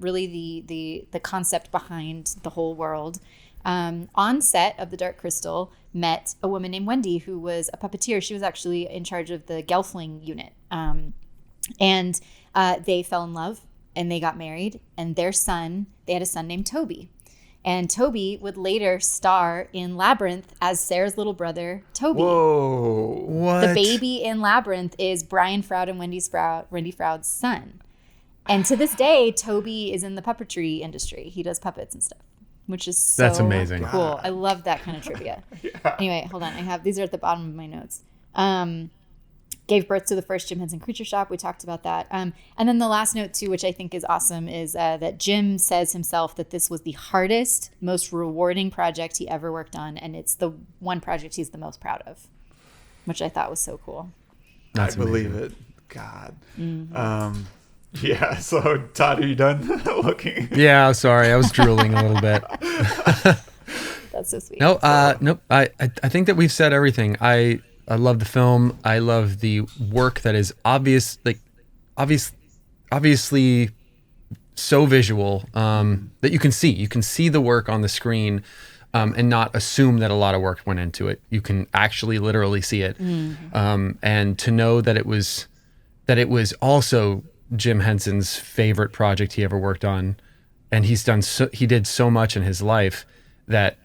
Speaker 4: really the concept behind the whole world, on set of The Dark Crystal, met a woman named Wendy who was a puppeteer. She was actually in charge of the Gelfling unit. And they fell in love and they got married. And they had a son named Toby. And Toby would later star in Labyrinth as Sarah's little brother, Toby.
Speaker 2: Whoa.
Speaker 3: What?
Speaker 4: The baby in Labyrinth is Brian Froud and Wendy Froud's son. And to this day, Toby is in the puppetry industry. He does puppets and stuff, which is so
Speaker 3: That's amazing.
Speaker 4: Cool. I love that kind of trivia. Anyway, hold on. These are at the bottom of my notes. Gave birth to the first Jim Henson Creature Shop. We talked about that. And then the last note, too, which I think is awesome, is that Jim says himself that this was the hardest, most rewarding project he ever worked on. And it's the one project he's the most proud of, which I thought was so cool.
Speaker 3: That's
Speaker 2: I believe
Speaker 3: amazing.
Speaker 2: it. God.
Speaker 4: Mm-hmm.
Speaker 2: Yeah. So, Todd, are you done looking?
Speaker 3: Yeah, sorry. I was drooling a little bit.
Speaker 4: That's so sweet.
Speaker 3: No, nope. I think that we've said everything. I love the film. I love the work that is obviously so visual that you can see. You can see the work on the screen and not assume that a lot of work went into it. You can actually literally see it. Mm-hmm. And to know that it was also Jim Henson's favorite project he ever worked on, and he did so much in his life that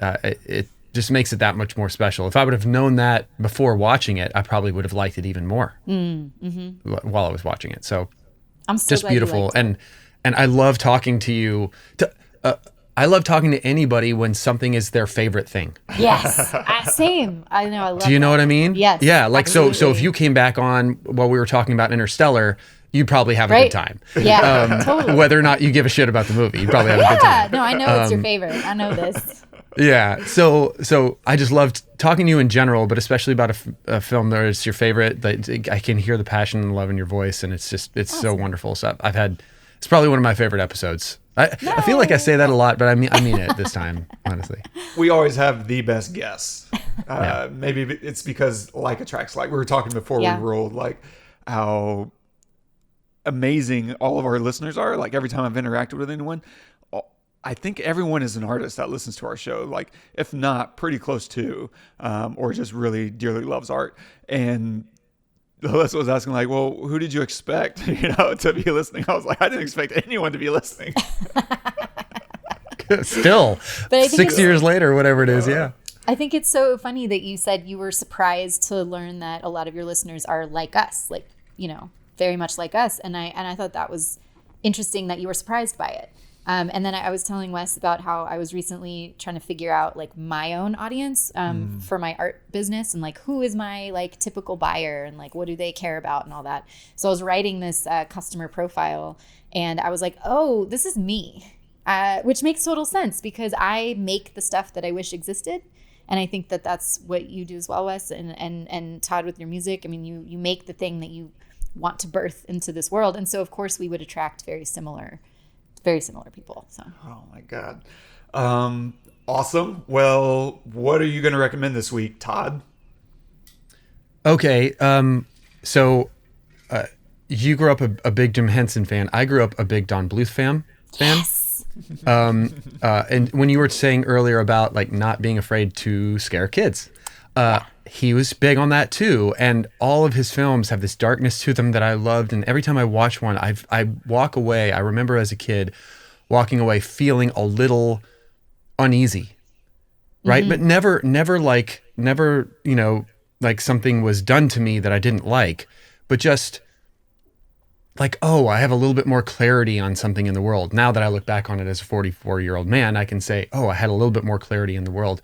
Speaker 3: it just makes it that much more special. If I would have known that before watching it, I probably would have liked it even more while I was watching it. So
Speaker 4: I'm so
Speaker 3: just
Speaker 4: glad you
Speaker 3: beautiful.
Speaker 4: liked it.
Speaker 3: And I love talking to you. I love talking to anybody when something is their favorite thing.
Speaker 4: Yes, same. I know. I love.
Speaker 3: Do you know what I mean?
Speaker 4: Yes.
Speaker 3: Yeah. Like so. So if
Speaker 4: absolutely.
Speaker 3: you came back on while we were talking about Interstellar, you'd probably have a
Speaker 4: Right.
Speaker 3: good time.
Speaker 4: Yeah, totally.
Speaker 3: Whether or not you give a shit about the movie, you'd probably have a good
Speaker 4: Yeah,
Speaker 3: time.
Speaker 4: no, I know it's your favorite. I know this.
Speaker 3: Yeah. So I just loved talking to you in general, but especially about a film that is your favorite. That I can hear the passion and love in your voice, and it's so wonderful. So it's probably one of my favorite episodes. I feel like I say that a lot, but I mean it this time, honestly.
Speaker 2: We always have the best guests. Maybe it's because like attracts like. We were talking before we rolled, like how amazing all of our listeners are. Like every time I've interacted with anyone, I think everyone is an artist that listens to our show. Like if not, pretty close to, or just really dearly loves art. And Alyssa was asking like, well, who did you expect, to be listening? I was like, I didn't expect anyone to be listening.
Speaker 3: Still,
Speaker 4: But I think
Speaker 3: 6 years later, whatever it is, yeah.
Speaker 4: I think it's so funny that you said you were surprised to learn that a lot of your listeners are like us, like, very much like us. And I thought that was interesting that you were surprised by it. And then I was telling Wes about how I was recently trying to figure out like my own audience for my art business and like who is my like typical buyer and like what do they care about and all that. So I was writing this customer profile and I was like, oh, this is me, which makes total sense because I make the stuff that I wish existed. And I think that that's what you do as well, Wes, and Todd with your music. I mean, you make the thing that you want to birth into this world. And so of course we would attract very similar people. So.
Speaker 2: Oh my God. Awesome. Well, what are you going to recommend this week, Todd?
Speaker 3: Okay. So you grew up a big Jim Henson fan. I grew up a big Don Bluth fan.
Speaker 4: Yes.
Speaker 3: And when you were saying earlier about like not being afraid to scare kids, he was big on that too. And all of his films have this darkness to them that I loved. And every time I watch one, I walk away. I remember as a kid walking away feeling a little uneasy, right? But never like something was done to me that I didn't like, but just like, oh, I have a little bit more clarity on something in the world. Now that I look back on it as a 44-year-old man, I can say, oh, I had a little bit more clarity in the world.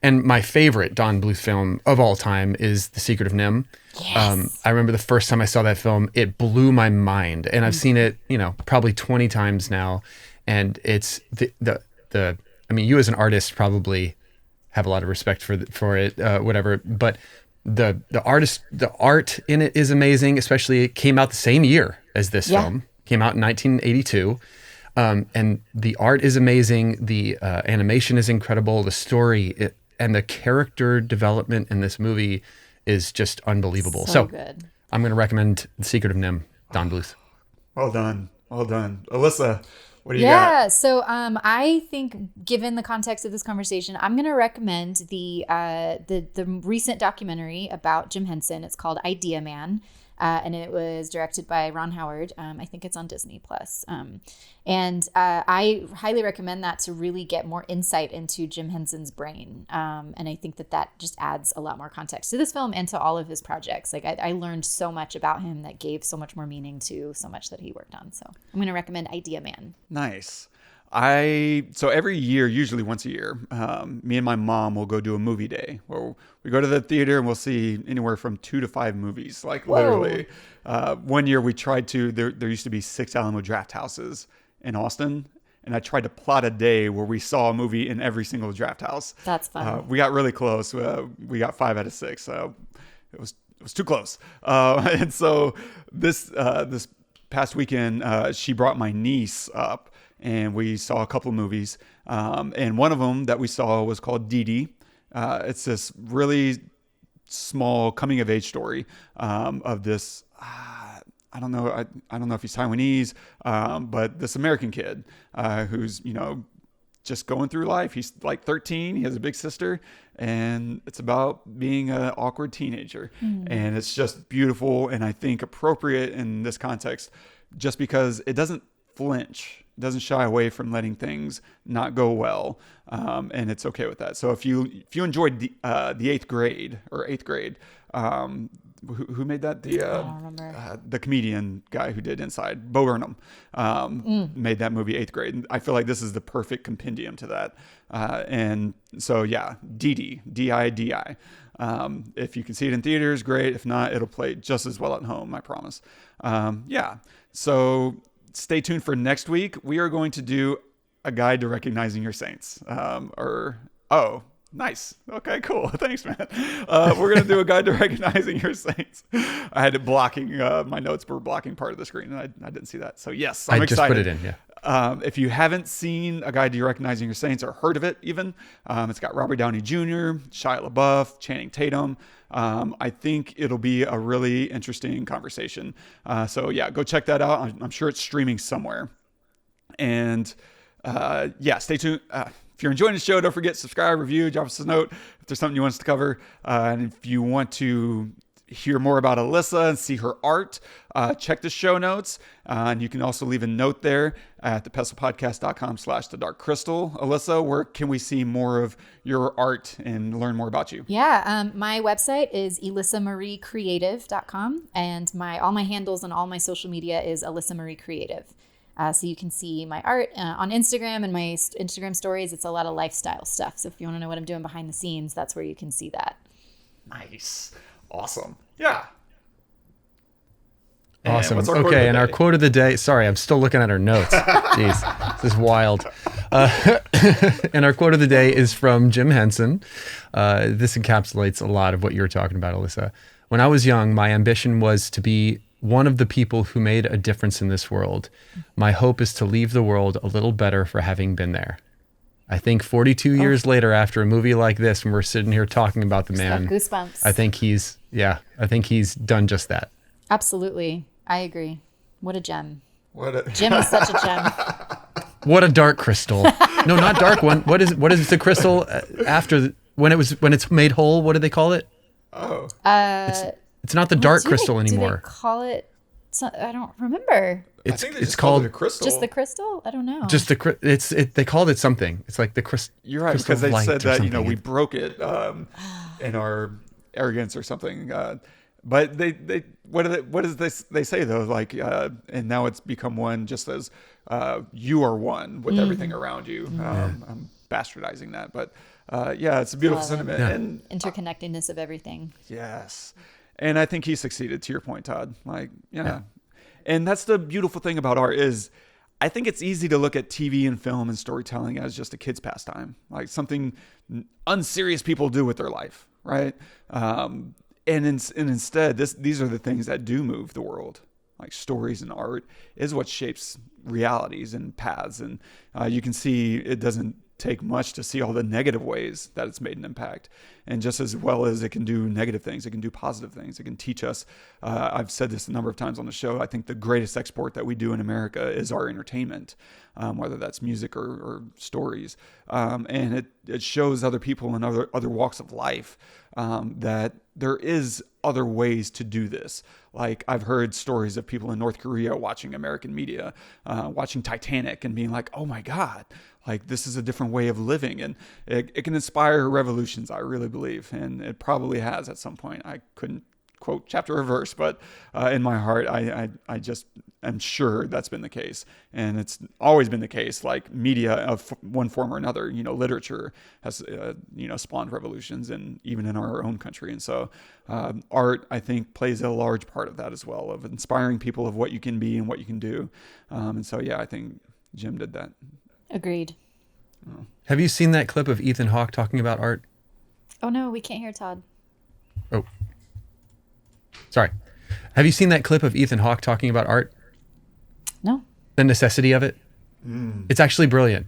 Speaker 3: And my favorite Don Bluth film of all time is The Secret of Nimh.
Speaker 4: Yes.
Speaker 3: I remember the first time I saw that film, it blew my mind. And I've seen it, probably 20 times now. And it's I mean, you as an artist probably have a lot of respect for it, whatever. But the art in it is amazing. Especially it came out the same year as this film. Came out in 1982. And the art is amazing. The animation is incredible. The story and the character development in this movie is just unbelievable. So
Speaker 4: good.
Speaker 3: I'm going to recommend The Secret of Nimh, Don Bluth.
Speaker 2: Well done. Alyssa, what do you got?
Speaker 4: Yeah, so I think given the context of this conversation, I'm going to recommend the recent documentary about Jim Henson. It's called Idea Man. And it was directed by Ron Howard. I think it's on Disney Plus. And I highly recommend that to really get more insight into Jim Henson's brain. And I think that just adds a lot more context to this film and to all of his projects. Like I learned so much about him that gave so much more meaning to so much that he worked on. So I'm going to recommend Idea Man.
Speaker 2: Nice. So every year, usually once a year, me and my mom will go do a movie day where we go to the theater and we'll see anywhere from 2 to 5 movies, like literally. One year we tried to, there used to be 6 Alamo Draft Houses in Austin. And I tried to plot a day where we saw a movie in every single draft house.
Speaker 4: That's fun.
Speaker 2: We got really close. We got 5 out of 6. So it was too close. And so this past weekend, she brought my niece up. And we saw a couple of movies. And one of them that we saw was called Dìdi. It's this really small coming of age story of this, I don't know if he's Taiwanese, but this American kid who's, just going through life. He's like 13. He has a big sister. And it's about being an awkward teenager. And it's just beautiful and I think appropriate in this context just because it doesn't flinch. Doesn't shy away from letting things not go well, and it's okay with that. So if you enjoyed the 8th grade, who made that?
Speaker 4: I don't remember.
Speaker 2: The comedian guy who did Inside, Bo Burnham, made that movie 8th grade. And I feel like this is the perfect compendium to that. And so, yeah, Dìdi, Dìdi. If you can see it in theaters, great. If not, it'll play just as well at home, I promise. Yeah. So stay tuned for next week. We are going to do a guide to recognizing your saints. Nice. Okay, cool. Thanks, man. We're going to do a guide to recognizing your saints. I had it blocking, my notes were blocking part of the screen, and I didn't see that. So yes, I'm excited.
Speaker 3: I just put it in, yeah.
Speaker 2: If you haven't seen A Guide to Recognizing Your Saints or heard of it even, it's got Robert Downey Jr., Shia LaBeouf, Channing Tatum. I think it'll be a really interesting conversation. So yeah, go check that out. I'm sure it's streaming somewhere. And yeah, stay tuned. If you're enjoying the show, don't forget, subscribe, review, drop us a note if there's something you want us to cover. And if you want to hear more about Elissa and see her art, check the show notes. And you can also leave a note there at thepestlepodcast.com/thedarkcrystal. Elissa, where can we see more of your art and learn more about you?
Speaker 4: Yeah, my website is elissamarieCreative.com, and all my handles and all my social media is Elissa Marie Creative. So you can see my art on Instagram and my Instagram stories. It's a lot of lifestyle stuff. So if you want to know what I'm doing behind the scenes, that's where you can see that.
Speaker 2: Nice. Awesome. Yeah.
Speaker 3: Awesome. Okay, and our quote of the day. Sorry, I'm still looking at our notes. Jeez, this is wild. And our quote of the day is from Jim Henson. This encapsulates a lot of what you were talking about, Elissa. When I was young, my ambition was to be one of the people who made a difference in this world. My hope is to leave the world a little better for having been there. I think 42 years later, after a movie like this, when we're sitting here talking about the man,
Speaker 4: goosebumps.
Speaker 3: I think he's done just that.
Speaker 4: Absolutely. I agree. What a gem.
Speaker 2: Jim
Speaker 4: is such a gem.
Speaker 3: What a dark crystal. No, not dark one. What is the crystal after when it's made whole? What do they call it?
Speaker 2: Oh.
Speaker 3: It's not the dark crystal anymore.
Speaker 4: Do they call it? I don't remember.
Speaker 2: It's called a crystal.
Speaker 4: Just the crystal? I don't know.
Speaker 3: Just they called it something. It's like the crystal.
Speaker 2: You're right, because they said that we broke it in our arrogance or something. But they say though? Like and now it's become one, just as you are one with everything around you. I'm bastardizing that, but yeah, it's a beautiful sentiment and
Speaker 4: interconnectedness of everything.
Speaker 2: Yes. And I think he succeeded, to your point, Todd. Like, yeah. And that's the beautiful thing about art is I think it's easy to look at TV and film and storytelling as just a kid's pastime, like something unserious people do with their life, right? And instead, these are the things that do move the world. Like stories and art is what shapes realities and paths. And you can see it doesn't take much to see all the negative ways that it's made an impact. And just as well as it can do negative things, it can do positive things. It can teach us. I've said this a number of times on the show. I think the greatest export that we do in America is our entertainment, whether that's music or stories. And it shows other people in other walks of life that there is other ways to do this. Like I've heard stories of people in North Korea watching American media, watching Titanic and being like, oh my God, like this is a different way of living. And it can inspire revolutions, I really believe. And it probably has at some point. I couldn't quote chapter or verse, but in my heart, I just am sure that's been the case. And it's always been the case, like media of one form or another, literature has, spawned revolutions and even in our own country. And so art, I think, plays a large part of that as well, of inspiring people of what you can be and what you can do. And so, yeah, I think Jim did that.
Speaker 4: Agreed.
Speaker 2: Oh.
Speaker 3: Have you seen that clip of Ethan Hawke talking about art?
Speaker 4: Oh, no, we can't hear Todd.
Speaker 3: Oh. Sorry. Have you seen that clip of Ethan Hawke talking about art?
Speaker 4: No.
Speaker 3: The necessity of it? It's actually brilliant.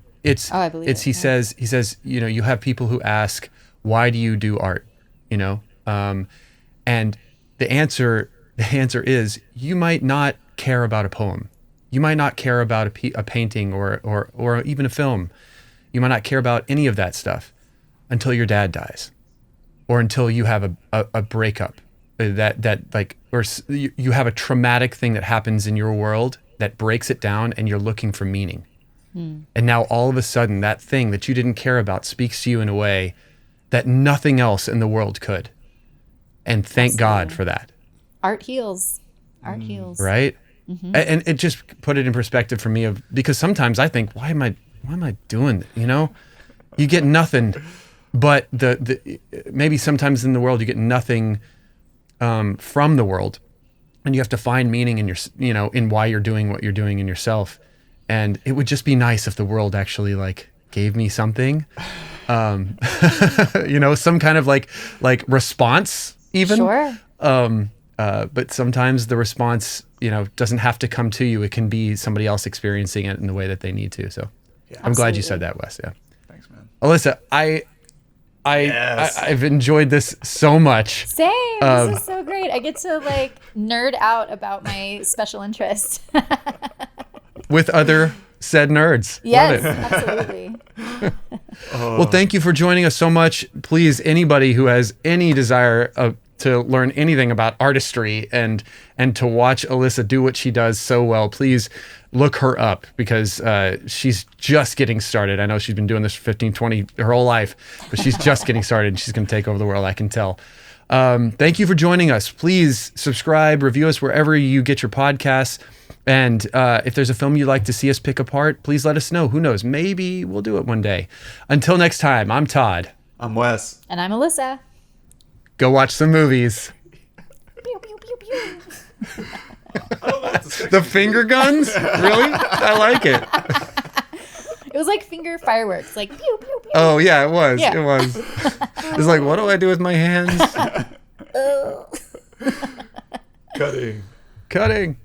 Speaker 4: I believe it.
Speaker 3: He says, you have people who ask, why do you do art? And the answer is, you might not care about a poem. You might not care about a painting or even a film. You might not care about any of that stuff until your dad dies, or until you have a breakup or you have a traumatic thing that happens in your world that breaks it down, and you're looking for meaning. And now all of a sudden, that thing that you didn't care about speaks to you in a way that nothing else in the world could. And thank God for that.
Speaker 4: Art heals. Art heals.
Speaker 3: Right. And it just put it in perspective for me because sometimes I think, why am I doing that? You know, you get nothing, but the maybe sometimes in the world you get nothing from the world, and you have to find meaning in in why you're doing what you're doing in yourself. And it would just be nice if the world actually like gave me something, some kind of like response even.
Speaker 4: Sure.
Speaker 3: But sometimes the response, doesn't have to come to you. It can be somebody else experiencing it in the way that they need to. So I'm glad you said that, Wes. Yeah.
Speaker 2: Thanks, man.
Speaker 3: Elissa, I've enjoyed this so much.
Speaker 4: Same. This is so great. I get to like nerd out about my special interest.
Speaker 3: With other said nerds.
Speaker 4: Yes,
Speaker 3: Love it.
Speaker 4: absolutely.
Speaker 3: Well, thank you for joining us so much. Please, anybody who has any desire to learn anything about artistry and to watch Elissa do what she does so well, please look her up because she's just getting started. I know she's been doing this for 15, 20, her whole life, but she's just getting started and she's going to take over the world, I can tell. Thank you for joining us. Please subscribe, review us wherever you get your podcasts. And if there's a film you'd like to see us pick apart, please let us know. Who knows? Maybe we'll do it one day. Until next time, I'm Todd.
Speaker 2: I'm Wes.
Speaker 4: And I'm Elissa.
Speaker 3: Go watch some movies.
Speaker 4: Pew, pew, pew, pew.
Speaker 3: The finger guns? Really? I like it.
Speaker 4: It was like finger fireworks, like pew, pew, pew.
Speaker 3: Oh, yeah, it was.
Speaker 4: Yeah.
Speaker 3: It was. It was like, what do I do with my hands?
Speaker 2: Cutting.
Speaker 3: Cutting.